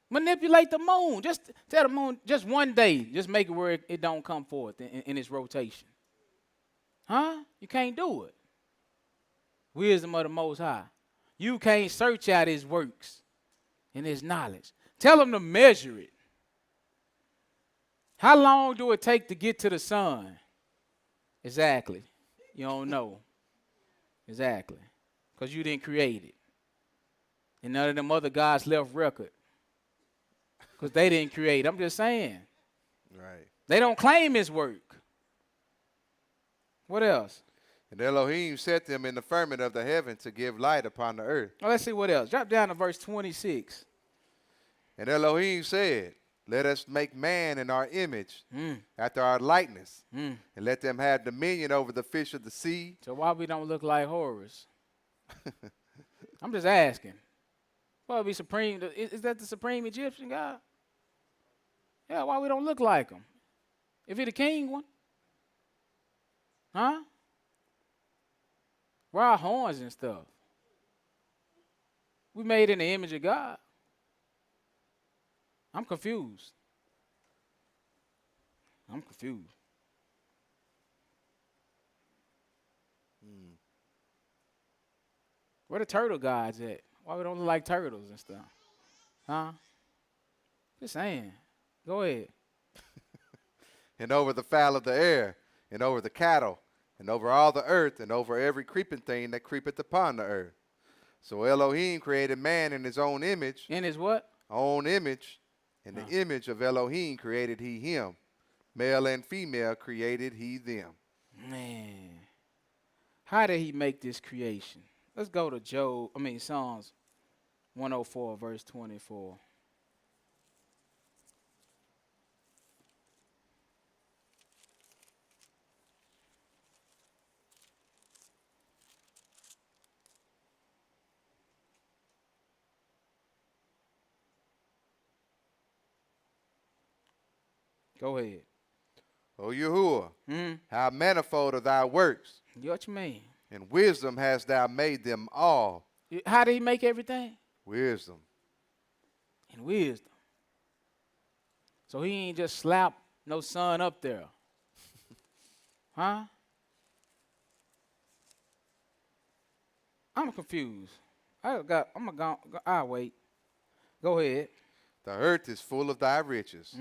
Manipulate the moon. Just tell the moon just one day. Just make it where it don't come forth in its rotation. Huh? You can't do it. Wisdom of the Most High. You can't search out his works and his knowledge. Tell him to measure it. How long do it take to get to the sun? Exactly. You don't know. Exactly. Because you didn't create it. And none of them other gods left record. Because they didn't create it. I'm just saying. Right. They don't claim his work. What else? And Elohim set them in the firmament of the heaven to give light upon the earth. Oh, let's see what else. Drop down to verse 26. And Elohim said, let us make man in our image, after our likeness, and let them have dominion over the fish of the sea. So why we don't look like Horus? I'm just asking. Well, be supreme. Is that the supreme Egyptian God? Yeah, why we don't look like him? If he the king one? Huh? Where are horns and stuff? We made in the image of God. I'm confused. I'm confused. Where the turtle gods at? Why we don't look like turtles and stuff? Huh? Just saying. Go ahead. And over the fowl of the air, and over the cattle, and over all the earth, and over every creeping thing that creepeth upon the earth. So Elohim created man in his own image. In his what? Own image. In the image of Elohim created he him. Male and female created he them. Man. How did he make this creation? Let's go to Psalms 104, verse 24. Go ahead. O Yahuwah, how manifold are thy works, What you mean? and wisdom hast thou made them all. How did he make everything? Wisdom. And wisdom. So he ain't just slap no sun up there. Huh? I'm confused. I'll wait. Go ahead. The earth is full of thy riches.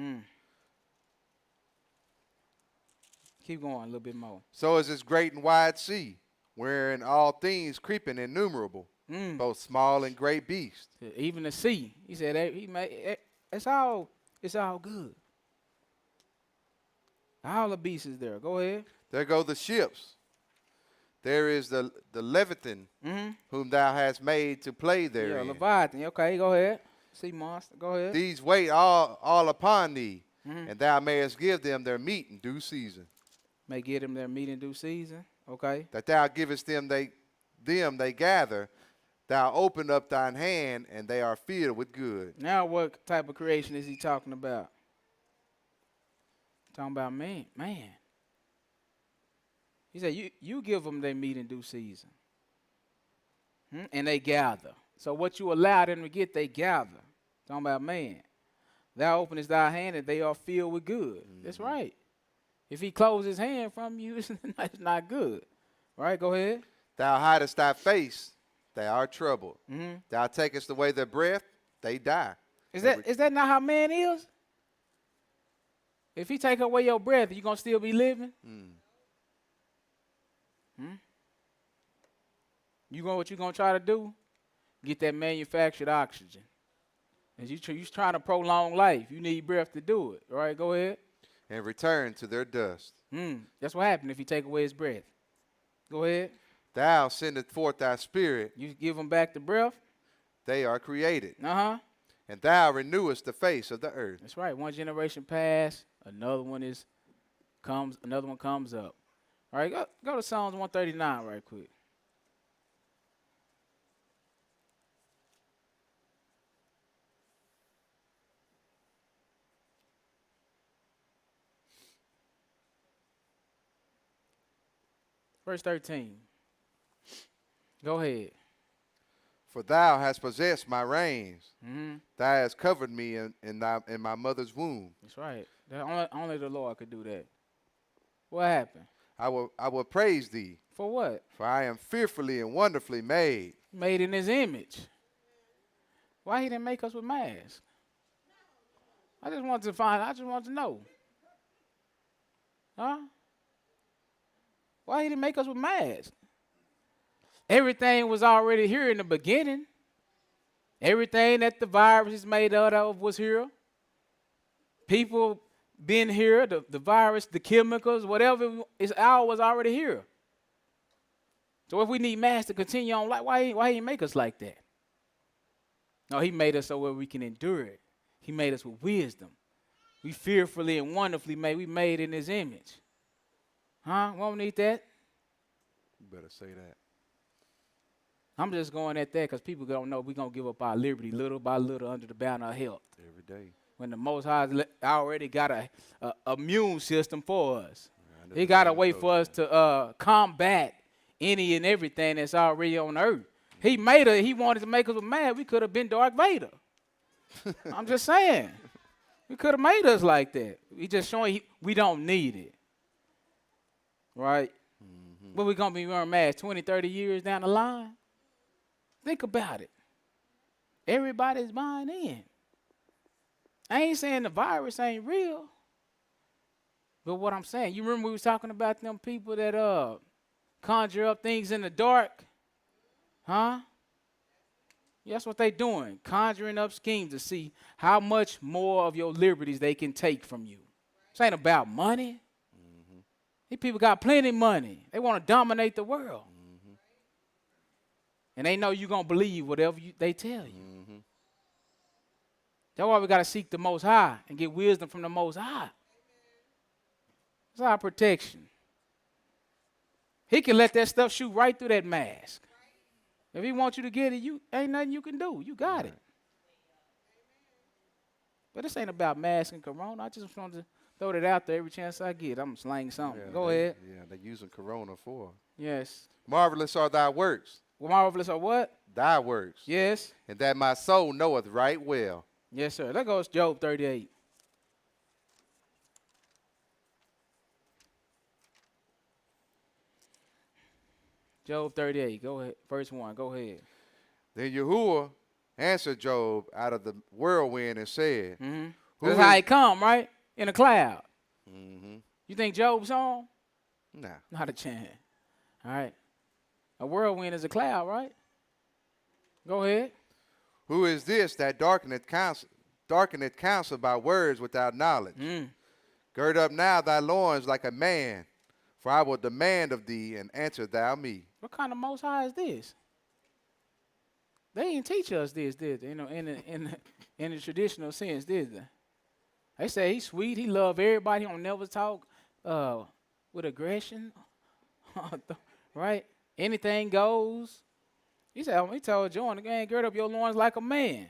Keep going a little bit more. So is this great and wide sea, wherein all things creeping innumerable, both small and great beasts. Even the sea. He said he made it's all good. All the beasts is there. Go ahead. There go the ships. There is the Leviathan, whom thou hast made to play therein. Yeah, Leviathan. Okay, go ahead. Sea monster. Go ahead. These wait all upon thee, and thou mayest give them their meat in due season. May give them their meat in due season. Okay. That thou givest them they gather. Thou open up thine hand, and they are filled with good. Now what type of creation is he talking about? Talking about man. He said, you give them their meat in due season. And they gather. So what you allow them to get, they gather. Talking about man. Thou openest thy hand, and they are filled with good. That's right. If he closes his hand from you, it's not good. Right, go ahead. Thou hidest thy face, they are troubled. Thou takest away their breath, they die. Is that not how man is? If he take away your breath, you going to still be living? What you going to try to do? Get that manufactured oxygen. And you're trying to prolong life. You need breath to do it. All right, go ahead. And return to their dust. That's what happened if you take away his breath. Go ahead. Thou sendest forth thy spirit. You give them back the breath. They are created. Uh-huh. And thou renewest the face of the earth. That's right. One generation passed, another one comes up. All right, go to Psalms 139 right quick. Verse 13. Go ahead. For thou hast possessed my reins. Thou hast covered me in my mother's womb. That's right. Only the Lord could do that. What happened? I will praise thee. For what? For I am fearfully and wonderfully made. Made in his image. Why he didn't make us with masks? I just want to know. Huh? Why he didn't make us with masks? Everything was already here in the beginning. Everything that the virus is made out of was here. People been here, the virus, the chemicals, whatever, all was already here. So if we need masks to continue on life, why he didn't make us like that? No, he made us so where we can endure it. He made us with wisdom. We fearfully and wonderfully made. We made in his image. Huh? Won't need that? You better say that. I'm just going at that because people don't know we're going to give up our liberty little by little under the banner of health. Every day. When the Most High already got a immune system for us. He got a way for us to combat any and everything that's already on earth. He wanted to make us mad. We could have been Darth Vader. I'm just saying. We could have made us like that. We just showing we don't need it. Right? But we're going to be wearing masks 20, 30 years down the line. Think about it. Everybody's buying in. I ain't saying the virus ain't real. But what I'm saying, you remember we was talking about them people that conjure up things in the dark? Huh? That's what they doing, conjuring up schemes to see how much more of your liberties they can take from you. This ain't about money. These people got plenty of money. They want to dominate the world. And they know you're going to believe whatever they tell you. That's why we got to seek the Most High and get wisdom from the Most High. It's our protection. He can let that stuff shoot right through that mask. If he wants you to get it, ain't nothing you can do. You got it. But this ain't about mask and corona. I just want to throw that out there every chance I get. I'm slaying something. Yeah, Go ahead. Yeah, they're using corona for. Yes. Marvelous are thy works. Well, marvelous are what? Thy works. Yes. And that my soul knoweth right well. Yes, sir. That goes Job 38. Job 38. Go ahead. Verse 1. Go ahead. Then Yahuwah answered Job out of the whirlwind and said, That's how he come, right? In a cloud. Mm-hmm. You think Job saw him? Nah. Not a chance. All right. A whirlwind is a cloud, right? Go ahead. Who is this that darkeneth counsel by words without knowledge? Gird up now thy loins like a man, for I will demand of thee, and answer thou me. What kind of Most High is this? They didn't teach us this, did they? You know, in the traditional sense, did they? They say he's sweet, he love everybody, he don't never talk with aggression, right? Anything goes. He told John, again, gird up your loins like a man.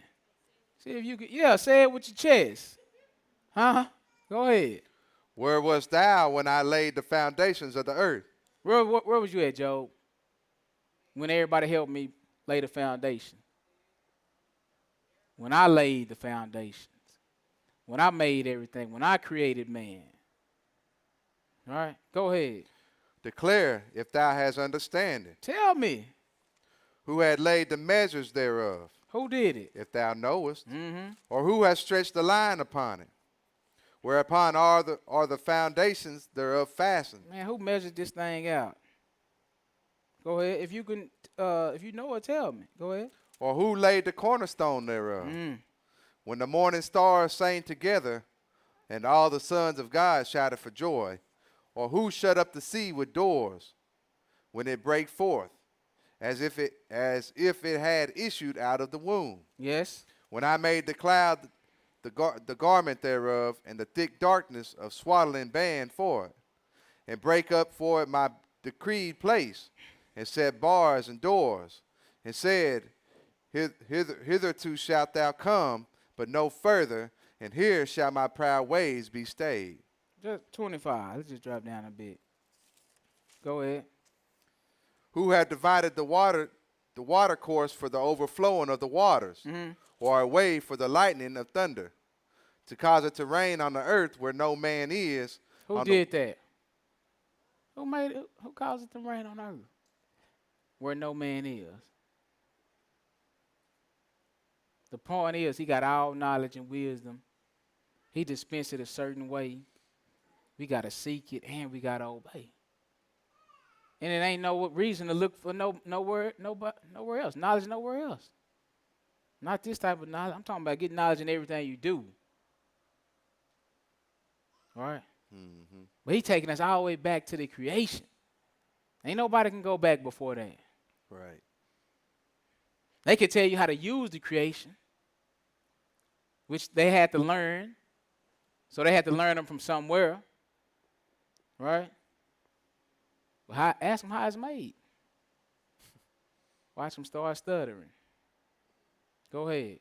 See if you could, say it with your chest. Huh? Go ahead. Where wast thou when I laid the foundations of the earth? Where was you at, Job? When everybody helped me lay the foundation. When I laid the foundations. When I made everything. When I created man. All right, go ahead. Declare if thou hast understanding. Tell me. Who had laid the measures thereof? Who did it? If thou knowest. Or who has stretched the line upon it? Whereupon are the foundations thereof fastened? Man, who measured this thing out? Go ahead. If you can, if you know it, tell me. Go ahead. Or who laid the cornerstone thereof? When the morning stars sang together, and all the sons of God shouted for joy. Or who shut up the sea with doors, when it brake forth, as if it had issued out of the womb? Yes. When I made the cloud the garment thereof, and the thick darkness of swaddling band for it, and break up for it my decreed place, and set bars and doors, and said, hitherto shalt thou come, but no further, and here shall my proud ways be stayed. Just 25. Let's just drop down a bit. Go ahead. Who had divided the water course for the overflowing of the waters, or a way for the lightning of thunder, to cause it to rain on the earth where no man is? Who did that? Who made it? Who caused it to rain on earth where no man is? The point is, he got all knowledge and wisdom. He dispensed it a certain way. We got to seek it, and we got to obey. And it ain't no reason to look for nowhere else. Knowledge nowhere else. Not this type of knowledge. I'm talking about getting knowledge in everything you do. All right? But he taking us all the way back to the creation. Ain't nobody can go back before that. Right. They could tell you how to use the creation, which they had to learn. So they had to learn them from somewhere. Right? Well, ask them how it's made. Watch them start stuttering. Go ahead.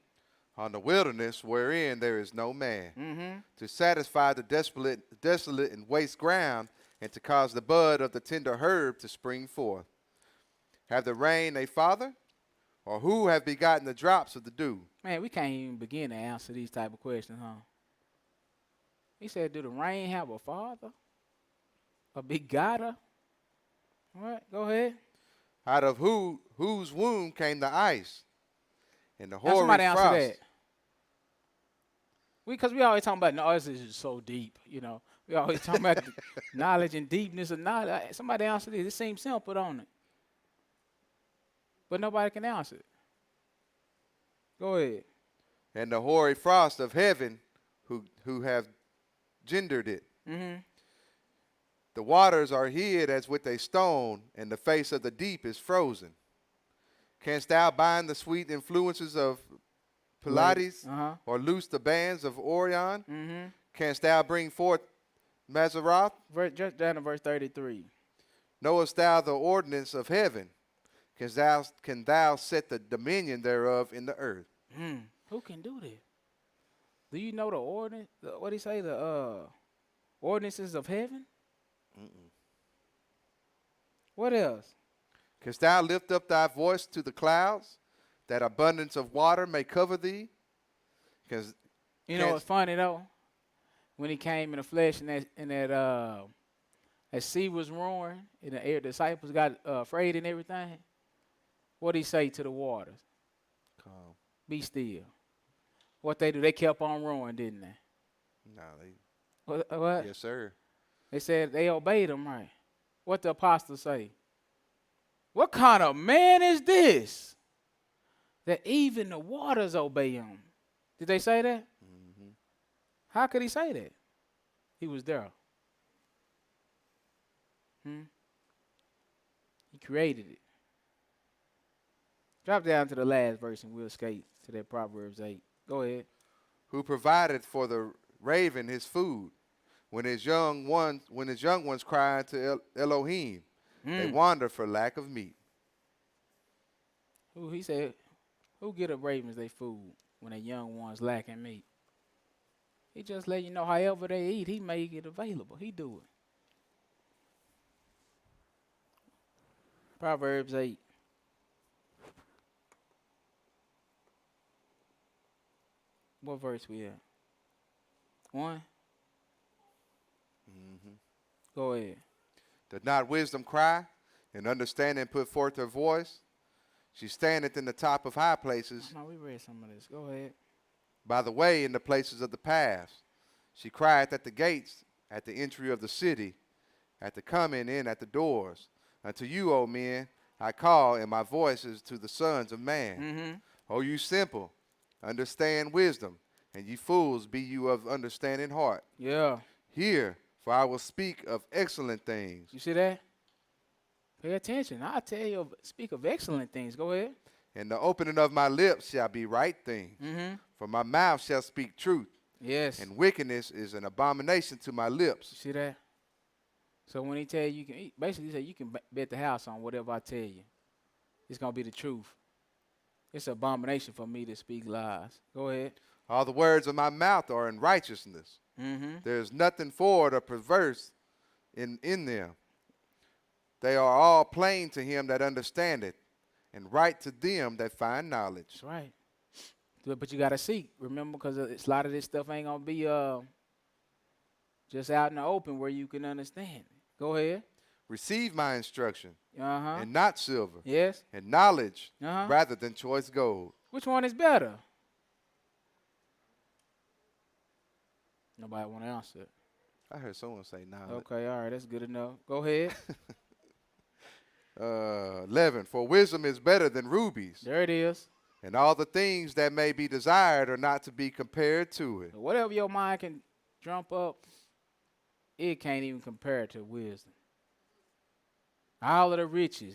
On the wilderness wherein there is no man, to satisfy the desolate and waste ground, and to cause the bud of the tender herb to spring forth. Have the rain a father? Or who have begotten the drops of the dew? Man, we can't even begin to answer these type of questions, huh? He said, do the rain have a father? A begotter? All right, go ahead. Out of whose womb came the ice and the hoary somebody frost? Answer that. Because we always talking about, no, this is so deep, you know. We always talking about the knowledge and deepness of knowledge. Somebody answer this. It seems simple, don't it? But nobody can answer it. Go ahead. And the hoary frost of heaven who have gendered it. Mm-hmm. The waters are hid as with a stone, and the face of the deep is frozen. Canst thou bind the sweet influences of Pleiades, Uh-huh. or loose the bands of Orion? Mm-hmm. Canst thou bring forth Mazaroth? Just down to verse 33. Knowest thou the ordinance of heaven? Can thou set the dominion thereof in the earth? Who can do that? Do you know the ordinance? What do he say? The ordinances of heaven? Mm-mm. What else? Canst thou lift up thy voice to the clouds, that abundance of water may cover thee? You know what's funny though? When he came in the flesh and that sea was roaring and the air disciples got afraid and everything. What did he say to the waters? Calm. Be still. What they do? They kept on roaring, didn't they? No, What? yes, sir. They said they obeyed him, right? What the apostles say? What kind of man is this that even the waters obey him? Did they say that? Mm-hmm. How could he say that? He was there. He created it. Drop down to the last verse and we'll skate to that Proverbs 8. Go ahead. Who provided for the raven his food when his young ones cry to Elohim, they wander for lack of meat. He said, who get the ravens their food when their young ones lacking meat? He just let you know however they eat, he make it available. He do it. Proverbs 8. What verse we at? 1? Mm-hmm. Go ahead. Does not wisdom cry, and understanding put forth her voice? She standeth in the top of high places. No, we read some of this. Go ahead. By the way, in the places of the paths. She crieth at the gates, at the entry of the city, at the coming in at the doors. Unto you, O men, I call, and my voice is to the sons of man. Mm-hmm. O you simple, understand wisdom, and ye fools, be you of understanding heart. Yeah. Hear, for I will speak of excellent things. You see that? Pay attention. I'll tell you, speak of excellent things. Go ahead. And the opening of my lips shall be right things. Mm-hmm. For my mouth shall speak truth. Yes. And wickedness is an abomination to my lips. You see that? So when he tell you can eat, basically he said you can bet the house on whatever I tell you. It's going to be the truth. It's an abomination for me to speak lies. Go ahead. All the words of my mouth are in righteousness. Mm-hmm. There is nothing forward or perverse in them. They are all plain to him that understandeth, and right to them that find knowledge. That's right. But you got to seek, remember, because a lot of this stuff ain't going to be just out in the open where you can understand it. Go ahead. Receive my instruction, Uh-huh. and not silver, Yes. and knowledge Uh-huh. rather than choice gold. Which one is better? Nobody want to answer it. I heard someone say knowledge. Okay, all right, that's good enough. Go ahead. 11, for wisdom is better than rubies, There it is. and all the things that may be desired are not to be compared to it. Whatever your mind can jump up, it can't even compare to wisdom. All of the riches.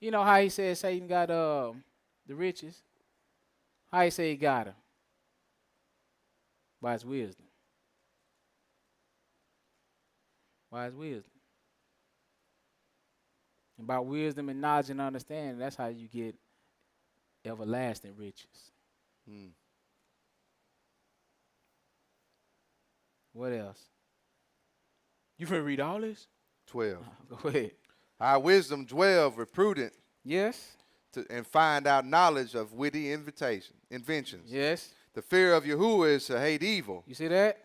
You know how he said Satan got the riches? How he say he got them? By his wisdom. By his wisdom. And by wisdom and knowledge and understanding, that's how you get everlasting riches. Hmm. What else? You finna read all this? 12. Go ahead. Our wisdom dwell with prudent Yes. and find out knowledge of witty inventions. Yes. The fear of Yahuwah is to hate evil, You see that?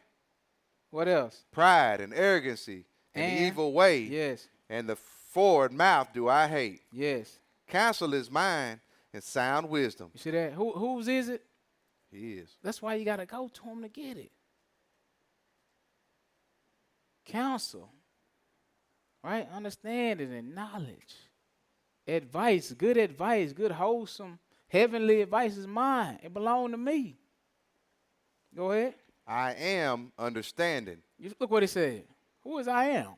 What else? pride and arrogancy, and the evil way, Yes. and the forward mouth do I hate. Yes. Counsel is mine, and sound wisdom. You see that? Whose is it? He is. That's why you got to go to him to get it. Counsel. Right? Understanding and knowledge. Advice, good wholesome Heavenly advice is mine. It belongs to me. Go ahead. I am understanding. You look what it said. Who is I am?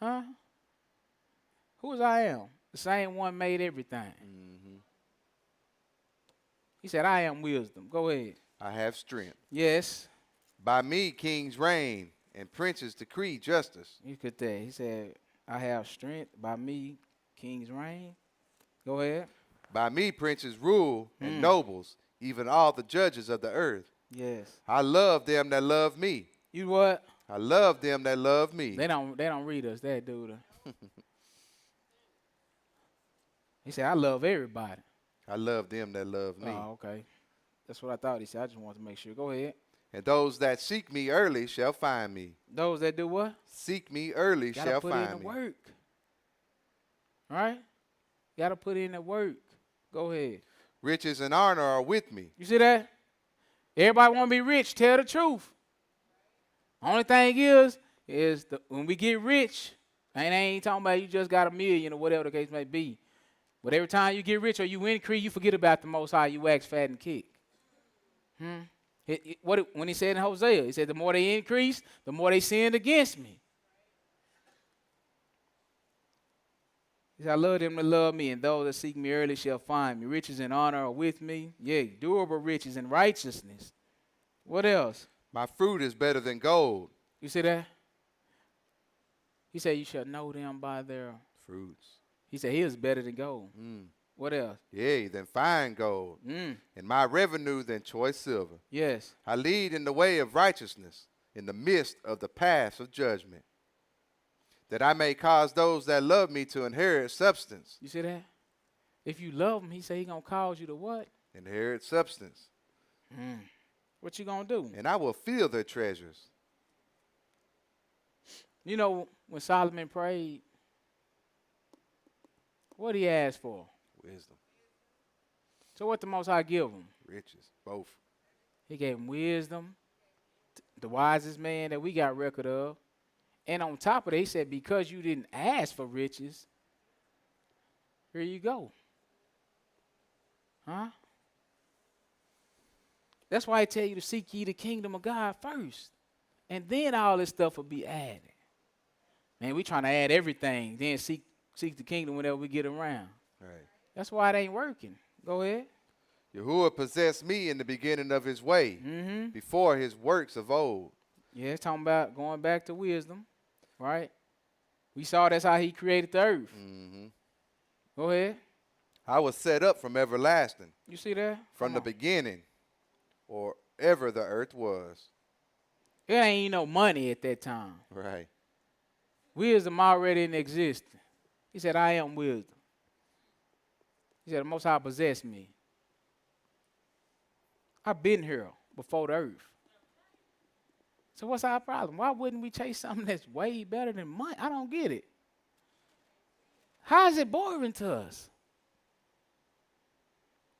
Huh? Who is I am? The same one made everything. He said, I am wisdom. Go ahead. I have strength. Yes. By me kings reign and princes decree justice. You could say. He said, I have strength. By me kings reign. Go ahead. By me princes rule and nobles, even all the judges of the earth. Yes. I love them that love me. You what? I love them that love me. They don't read us, that dude. He said, I love everybody. I love them that love me. Oh, okay. That's what I thought he said. I just wanted to make sure. Go ahead. And those that seek me early shall find me. Those that do what? Seek me early Gotta shall put find in the me. work. Right? Gotta put in the work. Go ahead. Riches and honor are with me. You see that? Everybody want to be rich. Tell the truth. Only thing is when we get rich, and I ain't talking about you just got $1 million or whatever the case may be. But every time you get rich or you increase, you forget about the Most High. You wax, fat, and kick. When he said in Hosea, he said, the more they increase, the more they sinned against me. He said, I love them that love me, and those that seek me early shall find me. Riches and honor are with me. Yea, durable riches and righteousness. What else? My fruit is better than gold. You see that? He said, you shall know them by their Fruits. He said, he is better than gold. What else? Yea, than fine gold. And my revenue than choice silver. Yes. I lead in the way of righteousness, in the midst of the paths of judgment, that I may cause those that love me to inherit substance. You see that? If you love him, he said he's going to cause you to what? Inherit substance. What you going to do? And I will fill their treasures. You know, when Solomon prayed, what he asked for? Wisdom. So what the Most High give him? Riches. Both. He gave him wisdom, the wisest man that we got record of. And on top of it, he said, because you didn't ask for riches, here you go. Huh? That's why I tell you to seek ye the kingdom of God first. And then all this stuff will be added. Man, we trying to add everything, then seek the kingdom whenever we get around. Right. That's why it ain't working. Go ahead. Yahuwah possessed me in the beginning of his way, before his works of old. Yeah, it's talking about going back to wisdom, right? We saw that's how he created the earth. Go ahead. I was set up from everlasting, You see that? from the beginning, or ever the earth was. There ain't no money at that time. Right. Wisdom already in existence. He said, I am wisdom. He said, the Most High possessed me. I've been here before the earth. So what's our problem? Why wouldn't we chase something that's way better than money? I don't get it. How is it boring to us?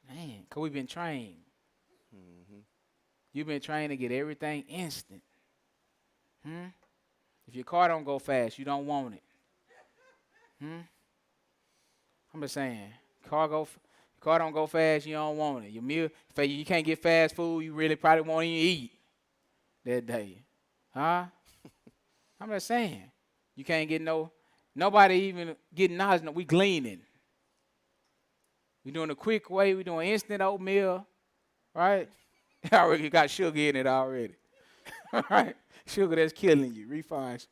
Man, because we've been trained. You've been trained to get everything instant. If your car don't go fast, you don't want it. I'm just saying, car don't go fast, you don't want it. Your meal, if you can't get fast food, you really probably won't even eat that day. Huh? I'm just saying, you can't get nobody even getting knowledge. We gleaning. We doing a quick way. We doing instant oatmeal, right? Already got sugar in it already. Right? Sugar that's killing you, refined.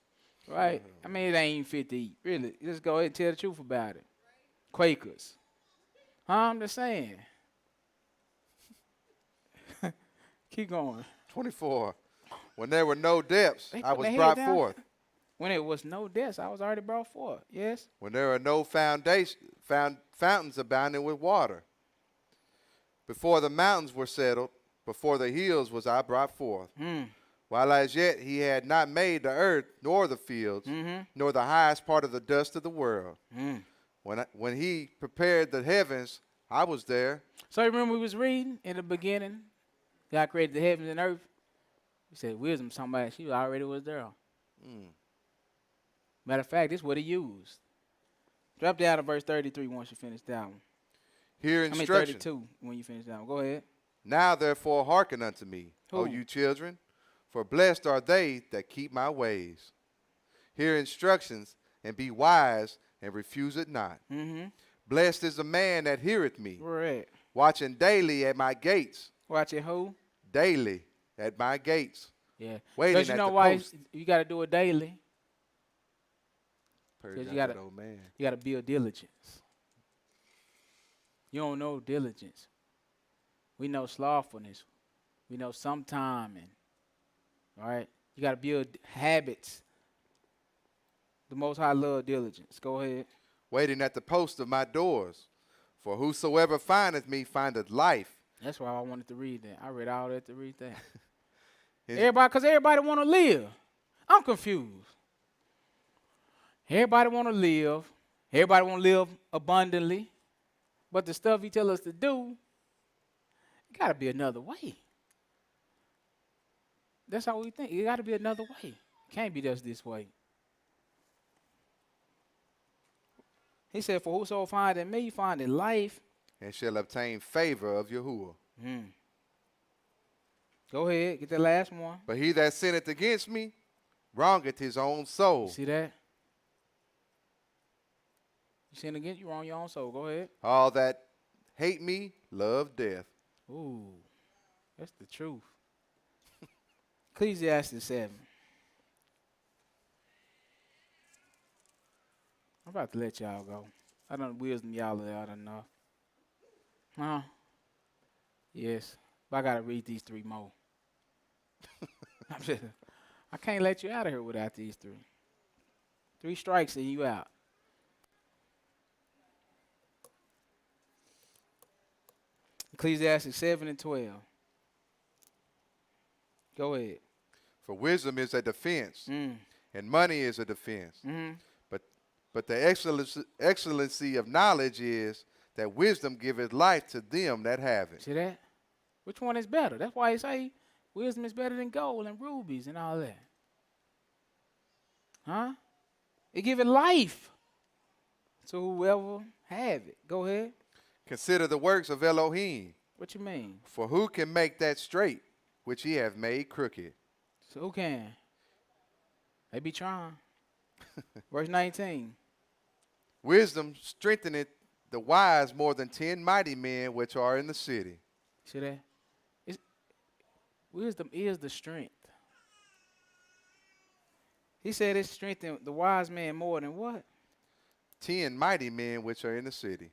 Right? I mean, it ain't even fit to eat. Really. Just go ahead and tell the truth about it. Quakers. Huh? I'm just saying. Keep going. 24. When there were no depths, I was brought forth. When there was no depths, I was already brought forth. Yes? When there are no fountains abounding with water. Before the mountains were settled, before the hills was I brought forth. While as yet he had not made the earth, nor the fields, nor the highest part of the dust of the world. When he prepared the heavens, I was there. So you remember we was reading in the beginning, God created the heavens and earth. He said, wisdom, somebody, she already was there. Matter of fact, this is what he used. Drop down to verse 33 once you finish that one. Hear I mean instruction. 32 when you finish that one. Go ahead. Now therefore hearken unto me, O Who? you children, for blessed are they that keep my ways. Hear instructions, and be wise, and refuse it not. Mm-hmm. Blessed is the man that heareth me, Where at? watching daily at my gates, Watch it who? daily at my gates, Yeah. waiting Because you at know the why post. you got to do it daily? Purge 'Cause out you gotta- that old man. You got to build diligence. You don't know diligence. We know slothfulness. We know sometiming. All right? You got to build habits. The Most High love diligence. Go ahead. Waiting at the post of my doors. For whosoever findeth me findeth life. That's why I wanted to read that. I read all that to read that. His- Because everybody want to live. I'm confused. Everybody want to live. Everybody want to live abundantly. But the stuff he tell us to do, it got to be another way. That's how we think. It got to be another way. Can't be just this way. He said, for whoso findeth me, findeth life. and shall obtain favor of Yahuwah. Go ahead, get that last one. But he that sinneth against me wrongeth his own You soul. see that? You sin against, you wrong your own soul. Go ahead. All that hate me love death. Ooh, that's the truth. Ecclesiastes 7. I'm about to let y'all go. I done wisdom y'all out enough. Huh? Yes. But I got to read these 3 more. I can't let you out of here without these 3. 3 strikes and you out. Ecclesiastes 7 and 12. Go ahead. For wisdom is a defense, Mm. and money is a defense. Mm-hmm. But the excellency of knowledge is that wisdom giveth life to them that have it. See that? Which one is better? That's why he say wisdom is better than gold and rubies and all that. Huh? It give it life to whoever have it. Go ahead. Consider the works of Elohim, What you mean? for who can make that straight which he hath made crooked? So who can? They be trying. Verse 19. Wisdom strengtheneth the wise more than 10 mighty men which are in the city. See that? Wisdom is the strength. He said it strengthened the wise man more than what? 10 mighty men which are in the city.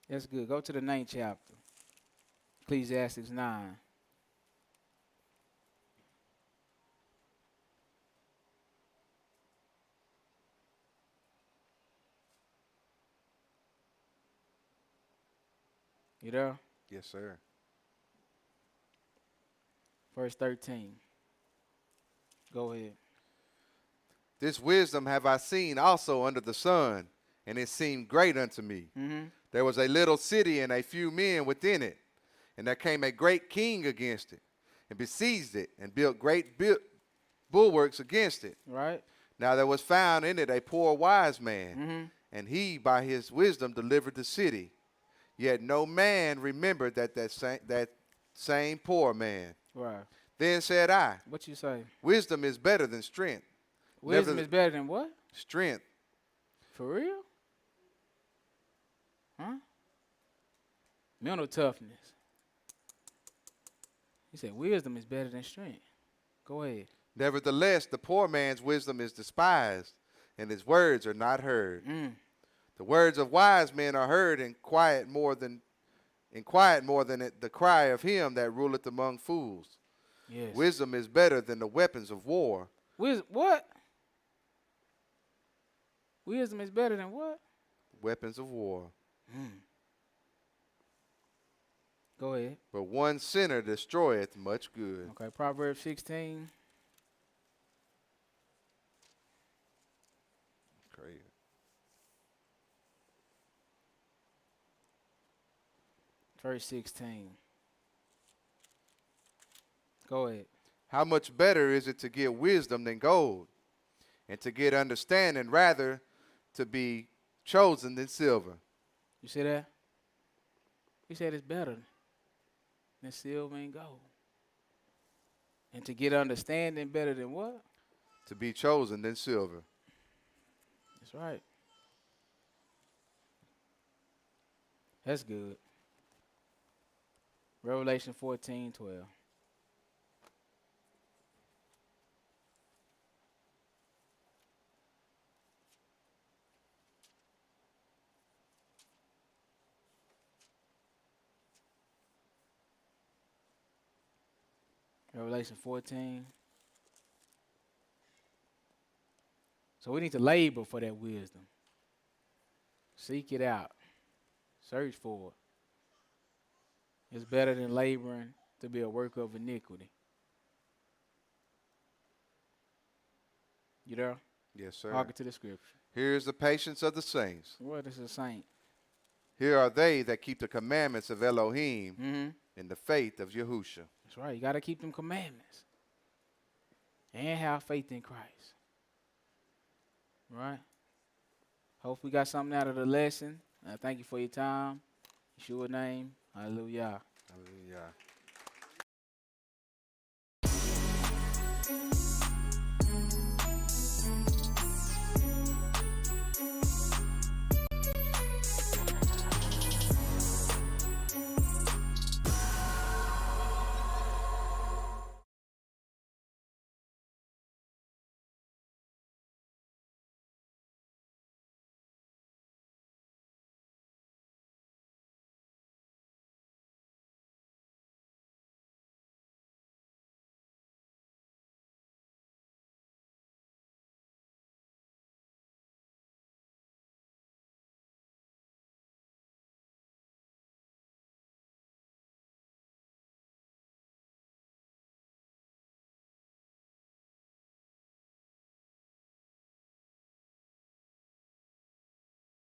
That's good. Go to the 9th chapter. Ecclesiastes 9. You there? Yes, sir. Verse 13. Go ahead. This wisdom have I seen also under the sun, and it seemed great unto me. Mm-hmm. There was a little city and a few men within it, and there came a great king against it, and besieged it, and built great bulwarks against it. Right? Now there was found in it a poor wise man, Mm-hmm. and he by his wisdom delivered the city. Yet no man remembered that same poor man. Right. Then said I, What you say? wisdom is better than strength. Wisdom is better than what? Strength. For real? Huh? Mental toughness. He said wisdom is better than strength. Go ahead. Nevertheless, the poor man's wisdom is despised, and his words are not heard. The words of wise men are heard in quiet more than the cry of him that ruleth among fools. Yes. Wisdom is better than the weapons of war. What? Wisdom is better than what? Weapons of war. Go ahead. But one sinner destroyeth much good. Okay, Proverbs 16. Crazy. Verse 16. Go ahead. How much better is it to get wisdom than gold, and to get understanding rather to be chosen than silver. You see that? He said it's better than silver and gold. And to get understanding better than what? To be chosen than silver. That's right. That's good. Revelation 14:12. Revelation 14. So we need to labor for that wisdom. Seek it out. Search for it. It's better than laboring to be a worker of iniquity. You there? Yes, sir. Hearken to the scripture. Here is the patience of the saints. What is a saint? Here are they that keep the commandments of Elohim Mm-hmm. in the faith of Yahusha. That's right. You got to keep them commandments. And have faith in Christ. Right? Hope we got something out of the lesson. Thank you for your time. Yeshua's name. Hallelujah. Hallelujah.